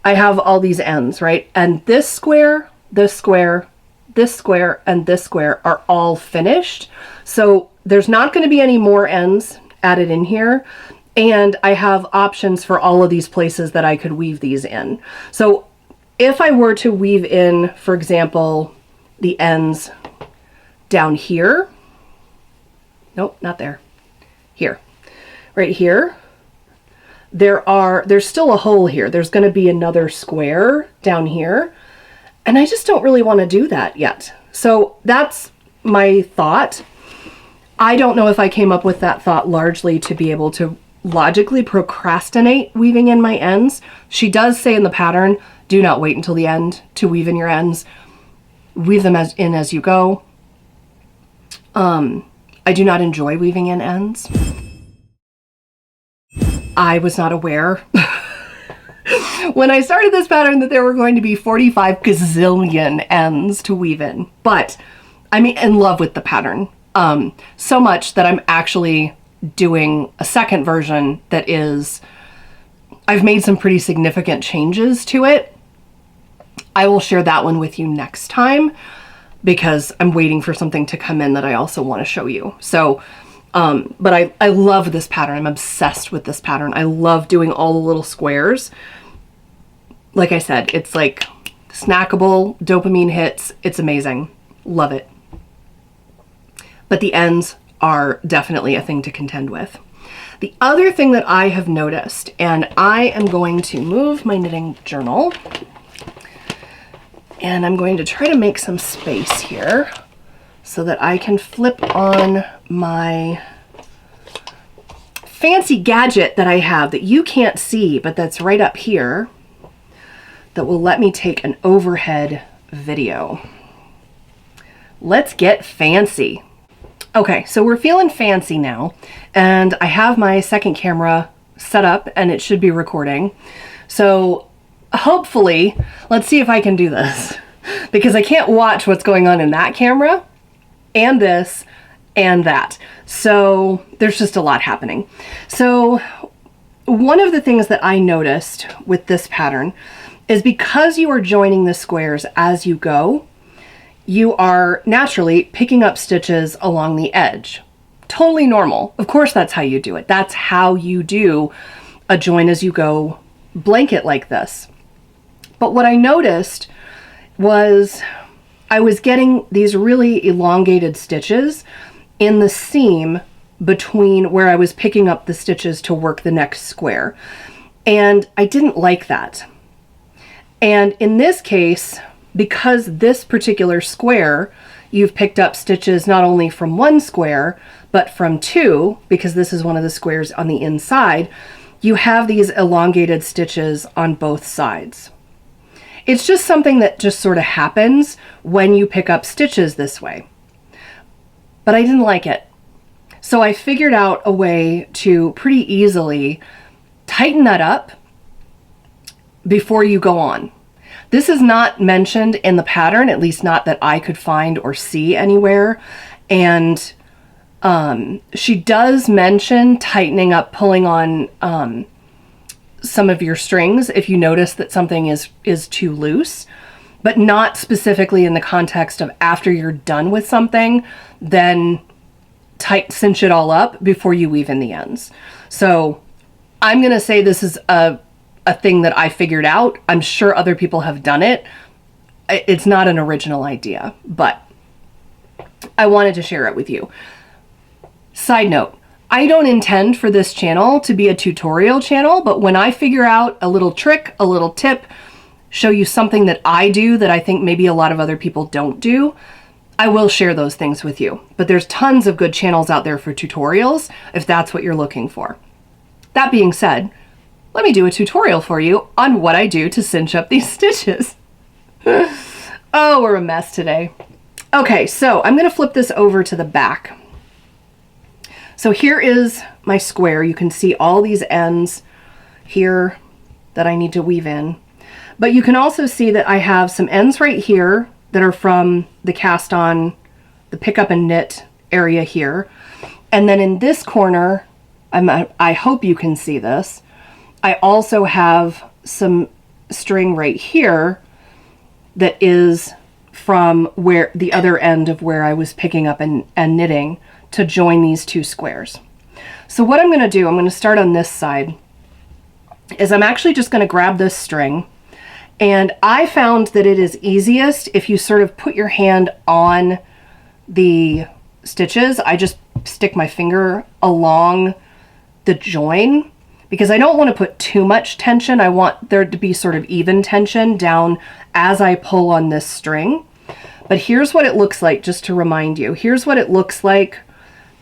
I have all these ends, right? And this square, this square, this square, and this square are all finished. So there's not going to be any more ends added in here. And I have options for all of these places that I could weave these in. So if I were to weave in, for example, the ends down here, nope, not there, here, right here, there's still a hole here. There's going to be another square down here, and I just don't really want to do that yet. So that's my thought. I don't know if I came up with that thought largely to be able to logically procrastinate weaving in my ends. She does say in the pattern, do not wait until the end to weave in your ends. Weave them in as you go. I do not enjoy weaving in ends. I was not aware when I started this pattern that there were going to be 45 gazillion ends to weave in. But I'm in love with the pattern so much that I'm actually doing a second version that is, I've made some pretty significant changes to it. I will share that one with you next time because I'm waiting for something to come in that I also want to show you. So, but I love this pattern. I'm obsessed with this pattern. I love doing all the little squares. Like I said, it's like snackable, dopamine hits. It's amazing. Love it. But the ends are definitely a thing to contend with. The other thing that I have noticed, and I am going to move my knitting journal, and I'm going to try to make some space here so that I can flip on my fancy gadget that I have that you can't see, but that's right up here, that will let me take an overhead video. Let's get fancy. Okay, so we're feeling fancy now, and I have my second camera set up and it should be recording. So hopefully, let's see if I can do this, because I can't watch what's going on in that camera and this and that. So there's just a lot happening. So one of the things that I noticed with this pattern is because you are joining the squares as you go, you are naturally picking up stitches along the edge. Totally normal. Of course, that's how you do it. That's how you do a join as you go blanket like this. But what I noticed was I was getting these really elongated stitches in the seam between where I was picking up the stitches to work the next square. And I didn't like that. And in this case, because this particular square, you've picked up stitches not only from one square, but from two, because this is one of the squares on the inside, you have these elongated stitches on both sides. It's just something that just sort of happens when you pick up stitches this way. But I didn't like it. So I figured out a way to pretty easily tighten that up before you go on. This is not mentioned in the pattern, at least not that I could find or see anywhere. And she does mention tightening up, pulling on some of your strings if you notice that something is too loose, but not specifically in the context of after you're done with something, then cinch it all up before you weave in the ends. So I'm gonna say this is a thing that I figured out. I'm sure other people have done it. It's not an original idea, but I wanted to share it with you. Side note, I don't intend for this channel to be a tutorial channel, but when I figure out a little trick, a little tip, show you something that I do that I think maybe a lot of other people don't do, I will share those things with you. But there's tons of good channels out there for tutorials if that's what you're looking for. That being said, let me do a tutorial for you on what I do to cinch up these stitches. Oh, we're a mess today. Okay, so I'm gonna flip this over to the back. So here is my square. You can see all these ends here that I need to weave in. But you can also see that I have some ends right here that are from the cast on, the pick up and knit area here. And then in this corner, I hope you can see this, I also have some string right here that is from where the other end of where I was picking up and knitting to join these two squares. So what I'm going to do, I'm going to start on this side, is I'm actually just going to grab this string, and I found that it is easiest if you sort of put your hand on the stitches. I just stick my finger along the join because I don't want to put too much tension. I want there to be sort of even tension down as I pull on this string. But here's what it looks like, just to remind you. Here's what it looks like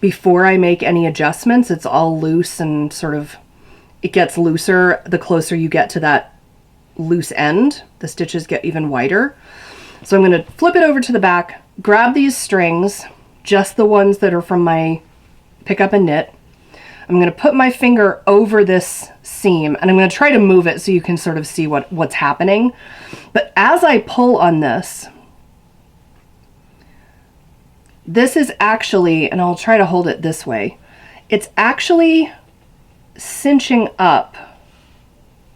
before I make any adjustments. It's all loose and sort of, it gets looser the closer you get to that loose end. The stitches get even wider. So I'm going to flip it over to the back, grab these strings, just the ones that are from my pick up and knit. I'm going to put my finger over this seam, and I'm going to try to move it so you can sort of see what's happening. But as I pull on this, this is actually, and I'll try to hold it this way, it's actually cinching up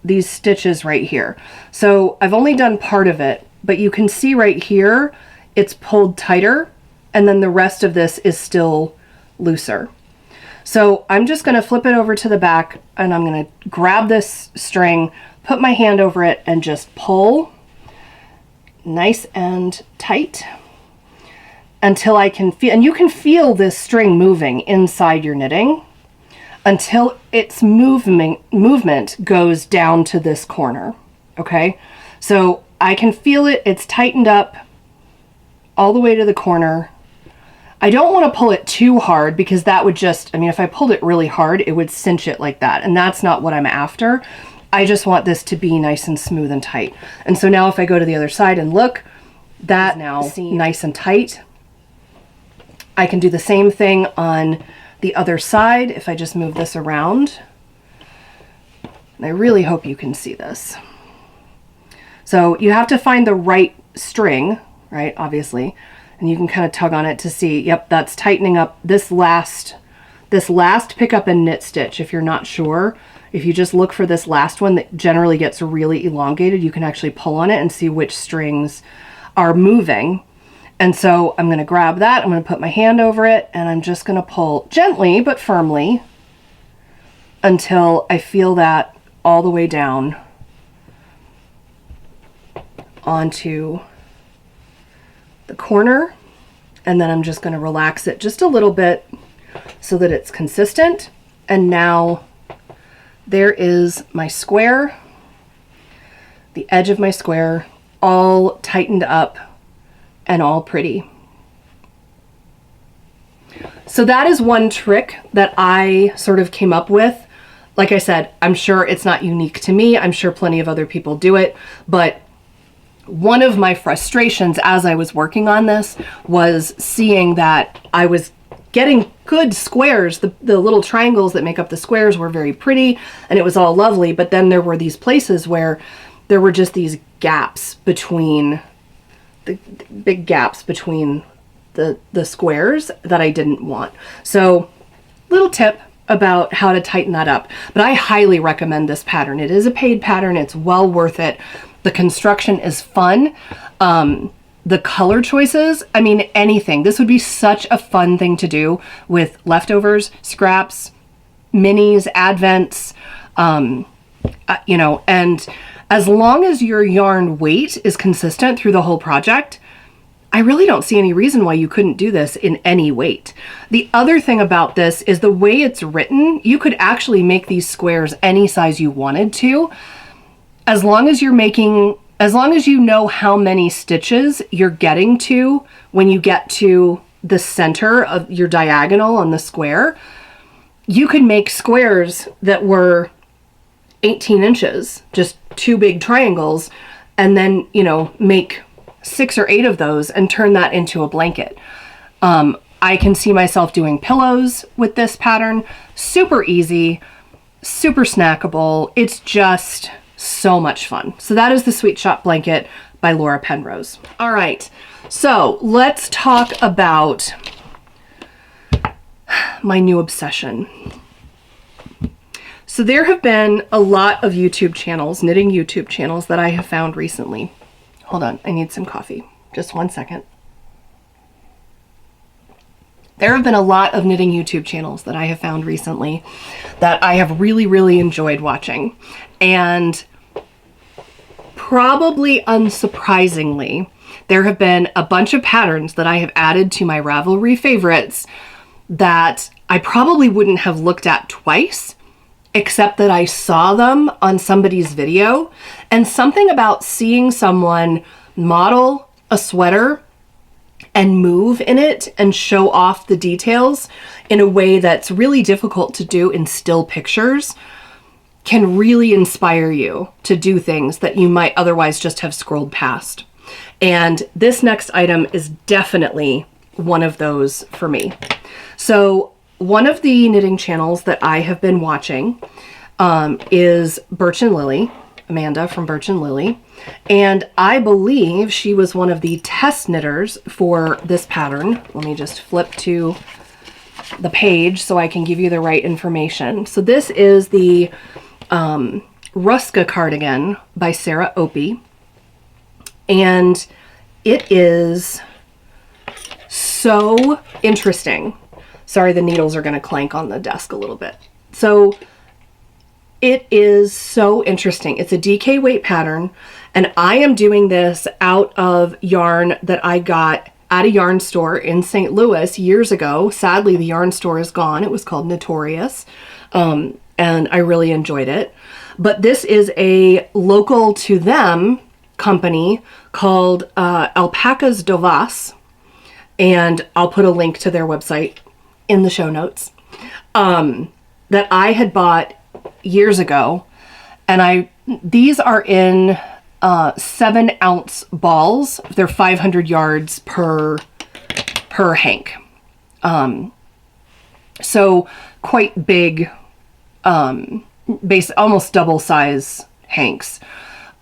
these stitches right here. So I've only done part of it, but you can see right here, it's pulled tighter, and then the rest of this is still looser. So I'm just going to flip it over to the back, and I'm going to grab this string, put my hand over it, and just pull nice and tight until I can feel, and you can feel this string moving inside your knitting until its movement goes down to this corner. Okay, so I can feel it, it's tightened up all the way to the corner. I don't want to pull it too hard because that would just, I mean, if I pulled it really hard, it would cinch it like that. And that's not what I'm after. I just want this to be nice and smooth and tight. And so now if I go to the other side and look, that now nice and tight. I can do the same thing on the other side if I just move this around. And I really hope you can see this. So you have to find the right string, right, obviously. And you can kind of tug on it to see, yep, that's tightening up this last pick up and knit stitch. If you're not sure, if you just look for this last one that generally gets really elongated, you can actually pull on it and see which strings are moving. And so I'm going to grab that, I'm going to put my hand over it, and I'm just going to pull gently but firmly until I feel that all the way down onto the corner, and then I'm just going to relax it just a little bit so that it's consistent. And now there is my square, the edge of my square, all tightened up and all pretty. So that is one trick that I sort of came up with Like I said, I'm sure it's not unique to me. I'm sure plenty of other people do it, but one of my frustrations as I was working on this was seeing that I was getting good squares. The little triangles that make up the squares were very pretty and it was all lovely, but then there were these places where there were just these gaps between, the big gaps between the squares that I didn't want. So little tip about how to tighten that up, but I highly recommend this pattern. It is a paid pattern. It's well worth it. The construction is fun. The color choices, I mean, anything. This would be such a fun thing to do with leftovers, scraps, minis, advents, you know, and as long as your yarn weight is consistent through the whole project, I really don't see any reason why you couldn't do this in any weight. The other thing about this is the way it's written, you could actually make these squares any size you wanted to, as long as you're making, as long as you know how many stitches you're getting to when you get to the center of your diagonal on the square, you could make squares that were 18 inches, just two big triangles, and then, you know, make 6 or 8 of those and turn that into a blanket. I can see myself doing pillows with this pattern. Super easy, super snackable. It's just so much fun. So that is the Sweet Shop Blanket by Laura Penrose. All right, so let's talk about my new obsession. So there have been a lot of YouTube channels, knitting YouTube channels that I have found recently. Hold on, I need some coffee. Just one second. There have been a lot of knitting YouTube channels that I have found recently that I have really, really enjoyed watching. And probably unsurprisingly, there have been a bunch of patterns that I have added to my Ravelry favorites that I probably wouldn't have looked at twice, except that I saw them on somebody's video. And something about seeing someone model a sweater and move in it and show off the details in a way that's really difficult to do in still pictures can really inspire you to do things that you might otherwise just have scrolled past. And this next item is definitely one of those for me. So one of the knitting channels that I have been watching is Birch and Lily, Amanda from Birch and Lily. And I believe she was one of the test knitters for this pattern. Let me just flip to the page so I can give you the right information. So this is the Ruska cardigan by Sarah Opie. And it is so interesting. Sorry, the needles are going to clank on the desk a little bit. So it is so interesting. It's a DK weight pattern, and I am doing this out of yarn that I got at a yarn store in St. Louis years ago. Sadly, the yarn store is gone. It was called Notorious, and I really enjoyed it. But this is a local to them company called Alpacas do Vaz, and I'll put a link to their website in the show notes, that I had bought years ago. And these are in 7-ounce balls. They're 500 yards per hank. So quite big, almost double size hanks.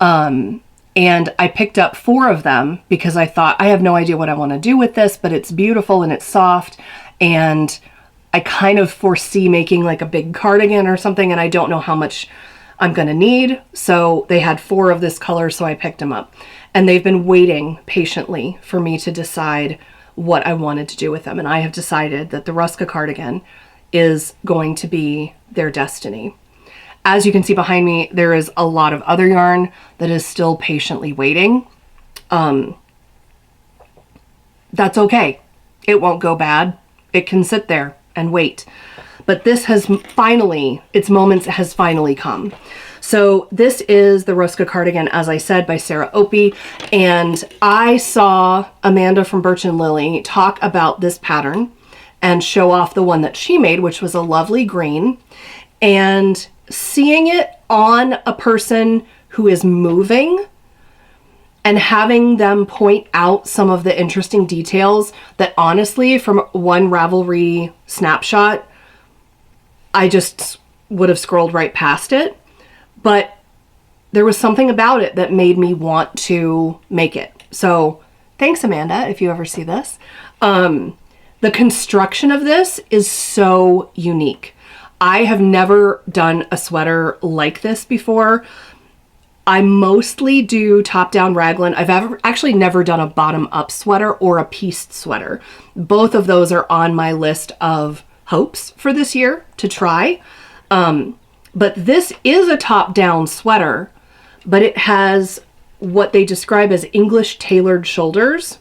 And I picked up 4 of them because I thought, I have no idea what I want to do with this, but it's beautiful and it's soft. And I kind of foresee making like a big cardigan or something, and I don't know how much I'm going to need. So they had 4 of this color, so I picked them up. And they've been waiting patiently for me to decide what I wanted to do with them. And I have decided that the Ruska cardigan is going to be their destiny. As you can see behind me, there is a lot of other yarn that is still patiently waiting. That's okay. It won't go bad. It can sit there and wait. But this has finally, its moment has finally come. So this is the Ruska cardigan, as I said, by Sarah Opie. And I saw Amanda from Birch and Lily talk about this pattern and show off the one that she made, which was a lovely green. And seeing it on a person who is moving and having them point out some of the interesting details that honestly, from one Ravelry snapshot, I just would have scrolled right past it. But there was something about it that made me want to make it. So thanks, Amanda, if you ever see this. The construction of this is so unique. I have never done a sweater like this before. I mostly do top-down raglan. I've actually never done a bottom-up sweater or a pieced sweater. Both of those are on my list of hopes for this year to try. But this is a top-down sweater, but it has what they describe as English tailored shoulders,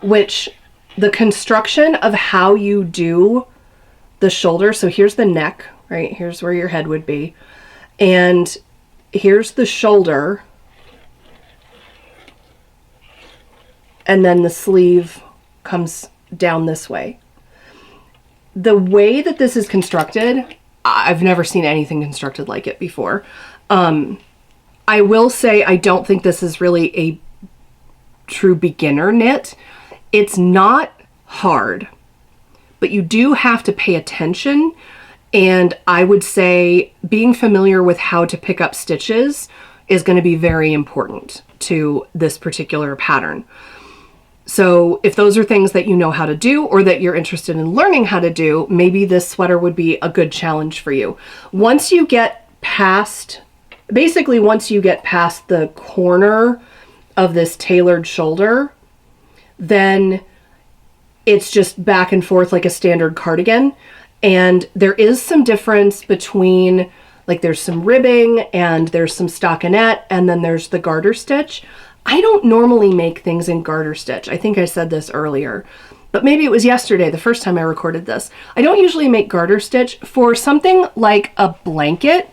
which the construction of how you do the shoulder, so here's the neck, right? Here's where your head would be. And here's the shoulder. And then the sleeve comes down this way. The way that this is constructed, I've never seen anything constructed like it before. I will say I don't think this is really a true beginner knit. It's not hard, but you do have to pay attention. And I would say being familiar with how to pick up stitches is going to be very important to this particular pattern. So if those are things that you know how to do or that you're interested in learning how to do, maybe this sweater would be a good challenge for you. Once you get past, basically once you get past the corner of this tailored shoulder, then it's just back and forth like a standard cardigan. And there is some difference between, like there's some ribbing and there's some stockinette and then there's the garter stitch. I don't normally make things in garter stitch. I think I said this earlier, but maybe it was yesterday, the first time I recorded this. I don't usually make garter stitch. For something like a blanket,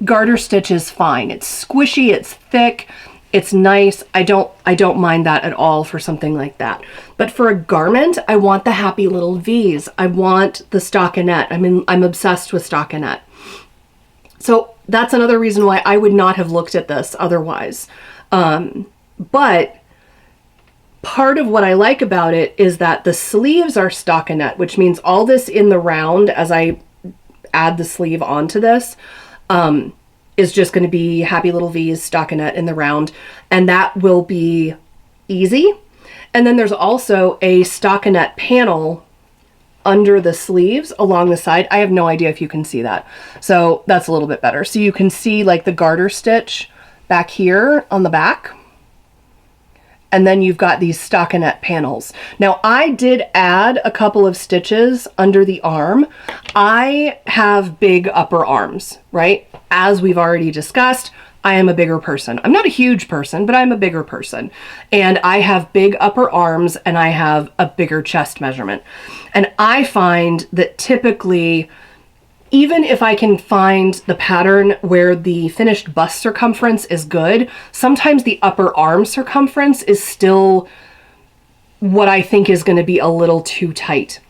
garter stitch is fine. It's squishy, it's thick, it's nice. I don't mind that at all for something like that. But for a garment, I want the happy little V's. I want the stockinette. I'm obsessed with stockinette. So that's another reason why I would not have looked at this otherwise. But part of what I like about it is that the sleeves are stockinette, which means all this in the round as I add the sleeve onto this, is just going to be happy little V's, stockinette in the round, and that will be easy. And then there's also a stockinette panel under the sleeves along the side. I have no idea if you can see that. So that's a little bit better. So you can see like the garter stitch back here on the back. And then you've got these stockinette panels. Now I did add a couple of stitches under the arm. I have big upper arms, right? As we've already discussed, I am a bigger person. I'm not a huge person, but I'm a bigger person. And I have big upper arms and I have a bigger chest measurement. And I find that typically, even if I can find the pattern where the finished bust circumference is good, sometimes the upper arm circumference is still what I think is going to be a little too tight.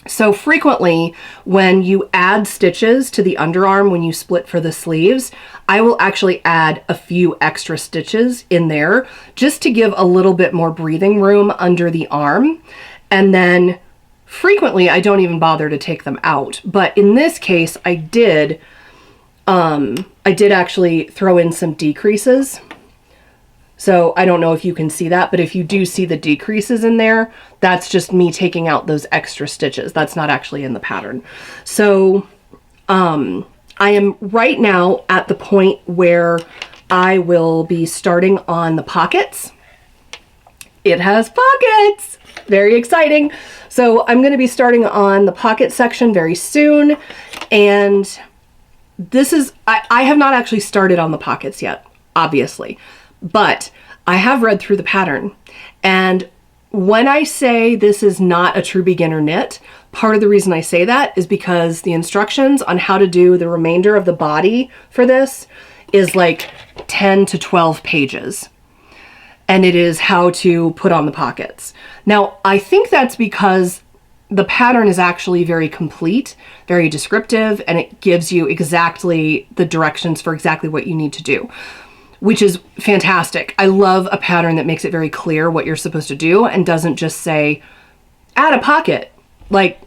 So frequently when you add stitches to the underarm, when you split for the sleeves, I will actually add a few extra stitches in there just to give a little bit more breathing room under the arm. And then frequently I don't even bother to take them out. But in this case, I did actually throw in some decreases. So I don't know if you can see that, but if you do see the decreases in there, that's just me taking out those extra stitches. That's not actually in the pattern. So I am right now at the point where I will be starting on the pockets. It has pockets! Very exciting. So I'm going to be starting on the pocket section very soon. And this is, I have not actually started on the pockets yet, obviously. But I have read through the pattern, and when I say this is not a true beginner knit, part of the reason I say that is because the instructions on how to do the remainder of the body for this is like 10 to 12 pages. And it is how to put on the pockets. Now, I think that's because the pattern is actually very complete, very descriptive, and it gives you exactly the directions for exactly what you need to do, which is fantastic. I love a pattern that makes it very clear what you're supposed to do and doesn't just say, add a pocket. Like,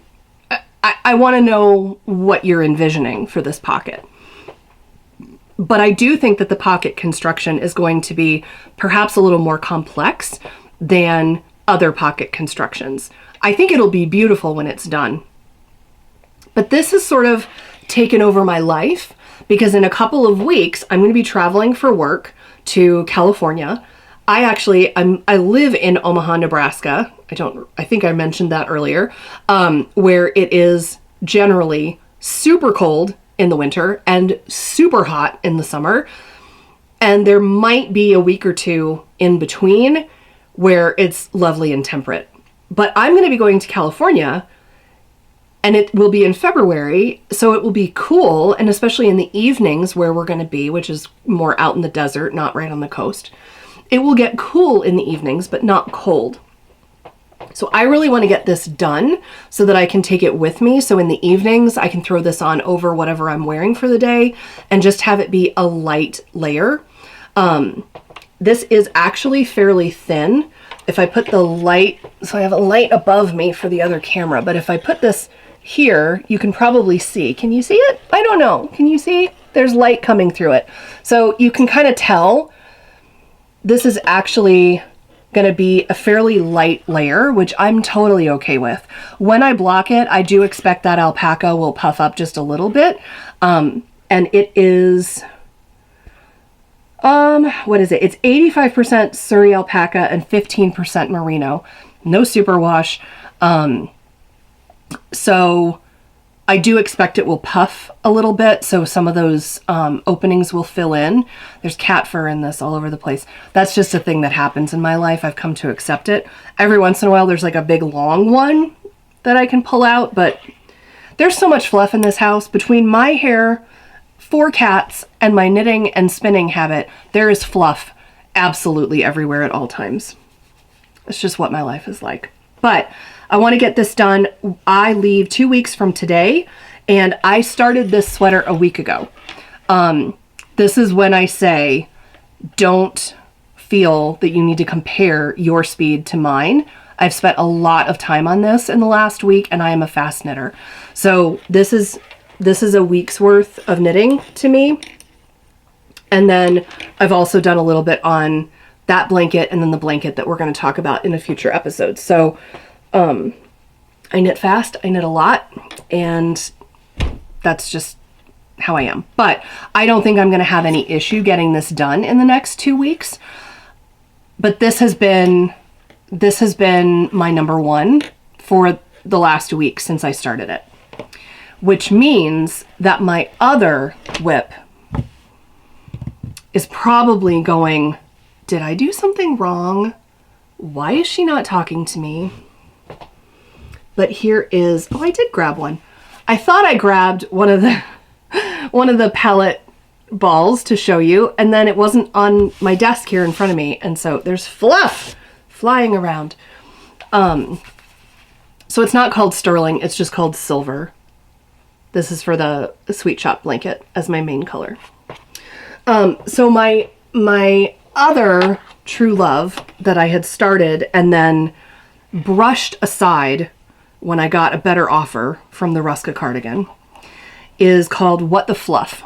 I want to know what you're envisioning for this pocket. But I do think that the pocket construction is going to be perhaps a little more complex than other pocket constructions. I think it'll be beautiful when it's done. But this has sort of taken over my life because in a couple of weeks, I'm going to be traveling for work to California. I live in Omaha, Nebraska. I think I mentioned that earlier, where it is generally super cold in the winter and super hot in the summer. And there might be a week or two in between where it's lovely and temperate. But I'm going to be going to California and it will be in February, so it will be cool, and especially in the evenings where we're going to be, which is more out in the desert, not right on the coast. It will get cool in the evenings, but not cold. So I really want to get this done so that I can take it with me. So in the evenings, I can throw this on over whatever I'm wearing for the day and just have it be a light layer. This is actually fairly thin. If I put the light, so I have a light above me for the other camera, but if I put this here, you can probably see. Can you see it? I don't know. Can you see? There's light coming through it. So you can kind of tell this is actually going to be a fairly light layer, which I'm totally okay with. When I block it, I do expect that alpaca will puff up just a little bit. And it is, what is it? It's 85% Suri alpaca and 15% merino. No superwash. So I do expect it will puff a little bit, so some of those openings will fill in. There's cat fur in this all over the place. That's just a thing that happens in my life. I've come to accept it. Every once in a while there's like a big long one that I can pull out, but there's so much fluff in this house. Between my hair, 4 cats, and my knitting and spinning habit, there is fluff absolutely everywhere at all times. It's just what my life is like. But I want to get this done. I leave 2 weeks from today, and I started this sweater a week ago. This is when I say, don't feel that you need to compare your speed to mine. I've spent a lot of time on this in the last week, and I am a fast knitter. So this is a week's worth of knitting to me. And then I've also done a little bit on that blanket and then the blanket that we're going to talk about in a future episode. So I knit fast, I knit a lot, and that's just how I am. But I don't think I'm going to have any issue getting this done in the next 2 weeks. But this has been my number one for the last week since I started it, which means that my other whip is probably going, did I do something wrong? Why is she not talking to me? But here is, oh, I did grab one. I thought I grabbed one of the palette balls to show you, and then it wasn't on my desk here in front of me, and so there's fluff flying around. So it's not called sterling, it's just called silver. This is for the Sweet Shop blanket as my main color. So my other true love that I had started and then brushed aside when I got a better offer from the Ruska cardigan is called What the Fluff.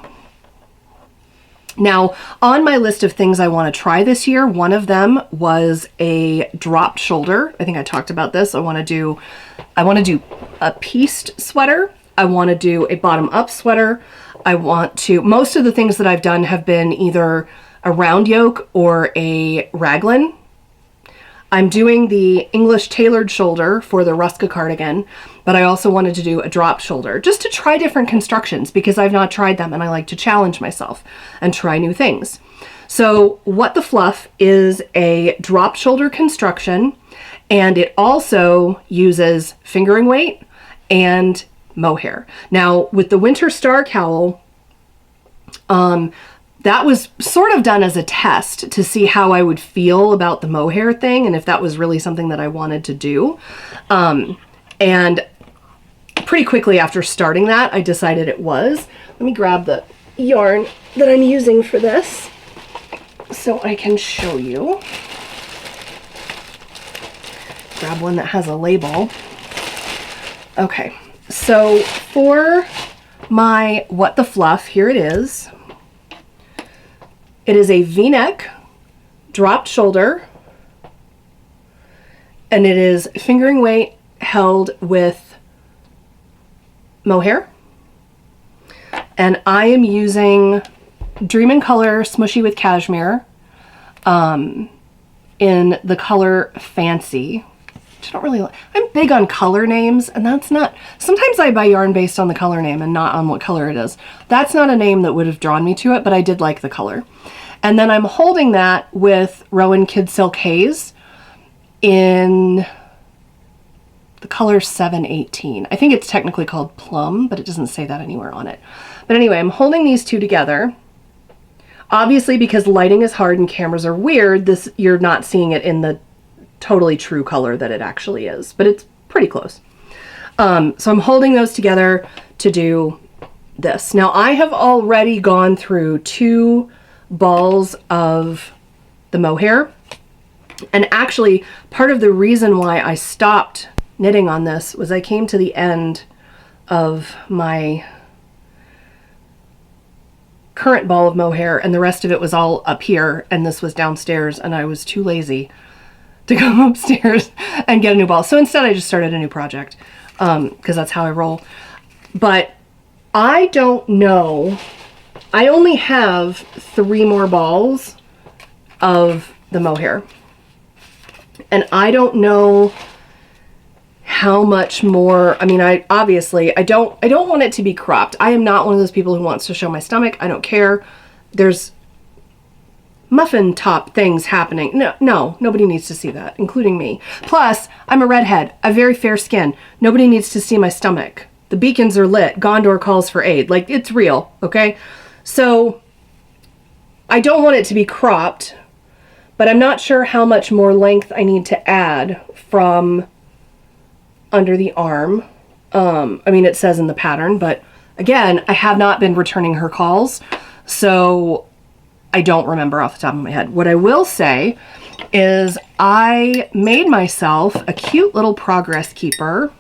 Now, on my list of things I want to try this year, one of them was a dropped shoulder. I think I talked about this. I want to do a pieced sweater. I want to do a bottom up sweater. Most of the things that I've done have been either a round yoke or a raglan. I'm doing the English tailored shoulder for the Ruska cardigan, but I also wanted to do a drop shoulder just to try different constructions because I've not tried them and I like to challenge myself and try new things. So What the Fluff is a drop shoulder construction, and it also uses fingering weight and mohair. Now with the Winter Star Cowl, that was sort of done as a test to see how I would feel about the mohair thing and if that was really something that I wanted to do. And pretty quickly after starting that, I decided it was. Let me grab the yarn that I'm using for this so I can show you. Grab one that has a label. Okay, so for my What the Fluff, here it is. It is a V-neck, dropped shoulder, and it is fingering weight held with mohair. And I am using Dream in Color Smooshy with Cashmere in the color Fancy. Which I don't really like. I'm big on color names, and that's not, sometimes I buy yarn based on the color name and not on what color it is. That's not a name that would have drawn me to it, but I did like the color. And then I'm holding that with Rowan Kidsilk Haze in the color 718. I think it's technically called Plum, but it doesn't say that anywhere on it. But anyway, I'm holding these two together. Obviously, because lighting is hard and cameras are weird, this, you're not seeing it in the totally true color that it actually is, but it's pretty close. So I'm holding those together to do this. Now I have already gone through 2 balls of the mohair, and actually part of the reason why I stopped knitting on this was I came to the end of my current ball of mohair and the rest of it was all up here and this was downstairs, and I was too lazy to come upstairs and get a new ball. So instead I just started a new project because that's how I roll. But I don't know, I only have 3 more balls of the mohair. And I don't know how much more, I mean, I don't want it to be cropped. I am not one of those people who wants to show my stomach. I don't care. There's muffin top things happening. No, nobody needs to see that, including me. Plus, I'm a redhead, a very fair skin. Nobody needs to see my stomach. The beacons are lit. Gondor calls for aid. Like, it's real, okay? So, I don't want it to be cropped, but I'm not sure how much more length I need to add from under the arm. I mean, it says in the pattern, but again, I have not been returning her calls, so I don't remember off the top of my head. What I will say is I made myself a cute little progress keeper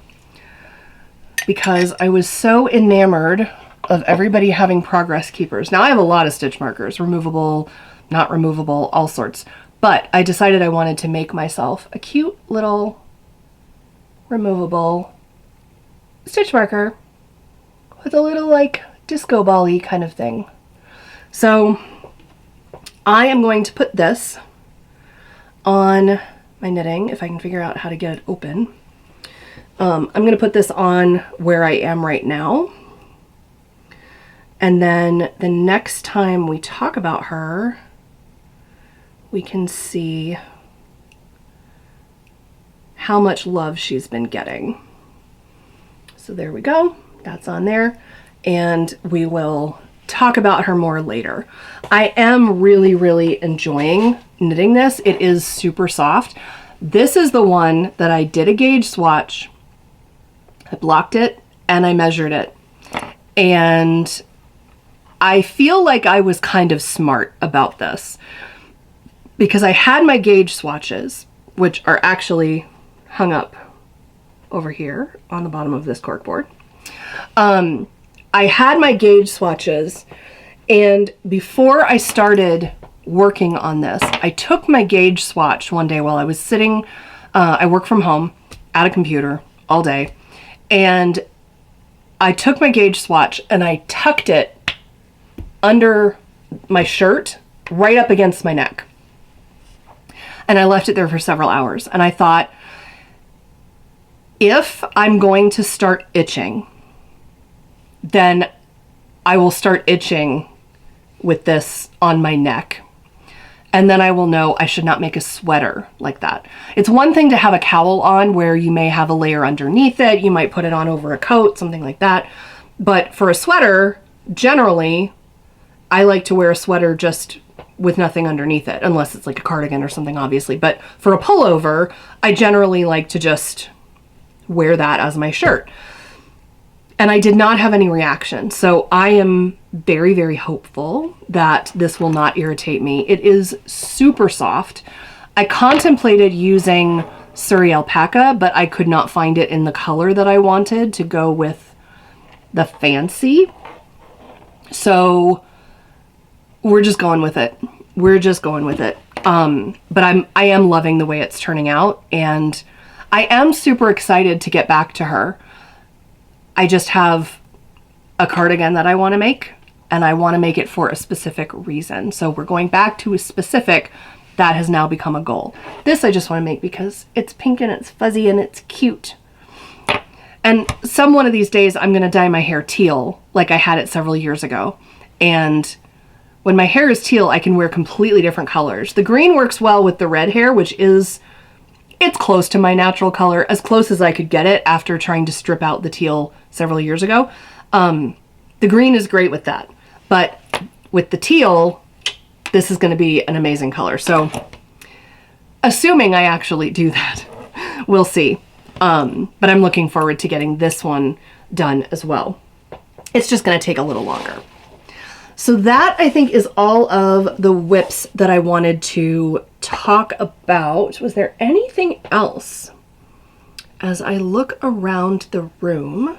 because I was so enamored of everybody having progress keepers. Now I have a lot of stitch markers, removable, not removable, all sorts, but I decided I wanted to make myself a cute little removable stitch marker with a little like disco ball-y kind of thing. So I am going to put this on my knitting, if I can figure out how to get it open. I'm going to put this on where I am right now. And then the next time we talk about her, we can see how much love she's been getting. So there we go. That's on there. And we will talk about her more later. I am really, really enjoying knitting this. It is super soft. This is the one that I did a gauge swatch. I blocked it and I measured it. And I feel like I was kind of smart about this because I had my gauge swatches, which are actually hung up over here on the bottom of this corkboard. I had my gauge swatches, and before I started working on this, I took my gauge swatch one day while I was sitting, I work from home at a computer all day, and I took my gauge swatch and I tucked it under my shirt right up against my neck. And I left it there for several hours. And I thought, if I'm going to start itching, then I will start itching with this on my neck. And then I will know I should not make a sweater like that. It's one thing to have a cowl on where you may have a layer underneath it. You might put it on over a coat, something like that. But for a sweater, generally, I like to wear a sweater just with nothing underneath it, unless it's like a cardigan or something, obviously. But for a pullover, I generally like to just wear that as my shirt. And I did not have any reaction. So I am very, very hopeful that this will not irritate me. It is super soft. I contemplated using Suri alpaca, but I could not find it in the color that I wanted to go with the fancy. So we're just going with it. We're just going with it. But I am loving the way it's turning out, and I am super excited to get back to her. I just have a cardigan that I want to make, and I want to make it for a specific reason. So we're going back to a specific that has now become a goal. This I just want to make because it's pink and it's fuzzy and it's cute. And one of these days I'm going to dye my hair teal like I had it several years ago. And when my hair is teal, I can wear completely different colors. The green works well with the red hair, which is, it's close to my natural color, as close as I could get it after trying to strip out the teal several years ago. The green is great with that. But with the teal, this is going to be an amazing color. So assuming I actually do that, we'll see. But I'm looking forward to getting this one done as well. It's just going to take a little longer. So that, I think, is all of the whips that I wanted to talk about. Was there anything else? As I look around the room,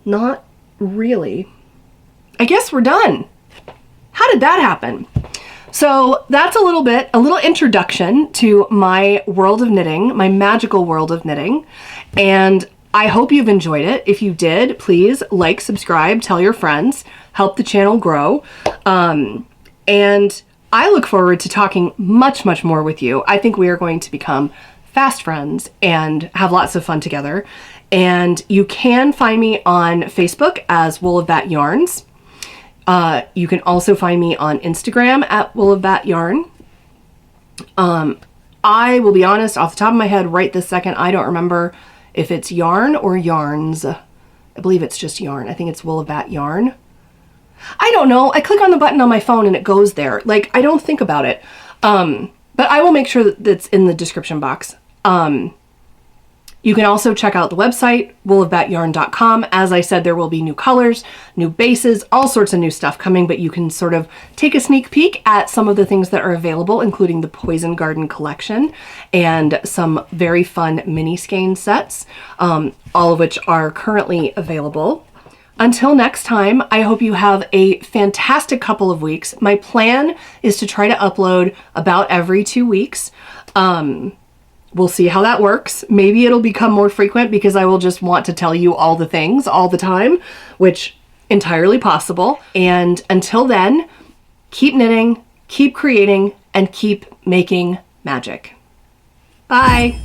not really. I guess we're done. How did that happen? So that's a little introduction to my world of knitting, my magical world of knitting. And I hope you've enjoyed it. If you did, please like, subscribe, tell your friends, help the channel grow. And I look forward to talking much, much more with you. I think we are going to become fast friends and have lots of fun together. And you can find me on Facebook as Wool of Bat Yarns. You can also find me on Instagram at Wool of Bat Yarn. I will be honest, off the top of my head right this second, I don't remember if it's yarn or yarns. I believe it's just yarn. I think it's Wool of Bat Yarn. I don't know. I click on the button on my phone and it goes there. Like, I don't think about it. But I will make sure that it's in the description box. You can also check out the website, woolofbatyarn.com. As I said, there will be new colors, new bases, all sorts of new stuff coming, but you can sort of take a sneak peek at some of the things that are available, including the Poison Garden collection and some very fun mini skein sets, all of which are currently available. Until next time, I hope you have a fantastic couple of weeks. My plan is to try to upload about every 2 weeks. We'll see how that works. Maybe it'll become more frequent because I will just want to tell you all the things all the time, which entirely possible. And until then, keep knitting, keep creating, and keep making magic. Bye.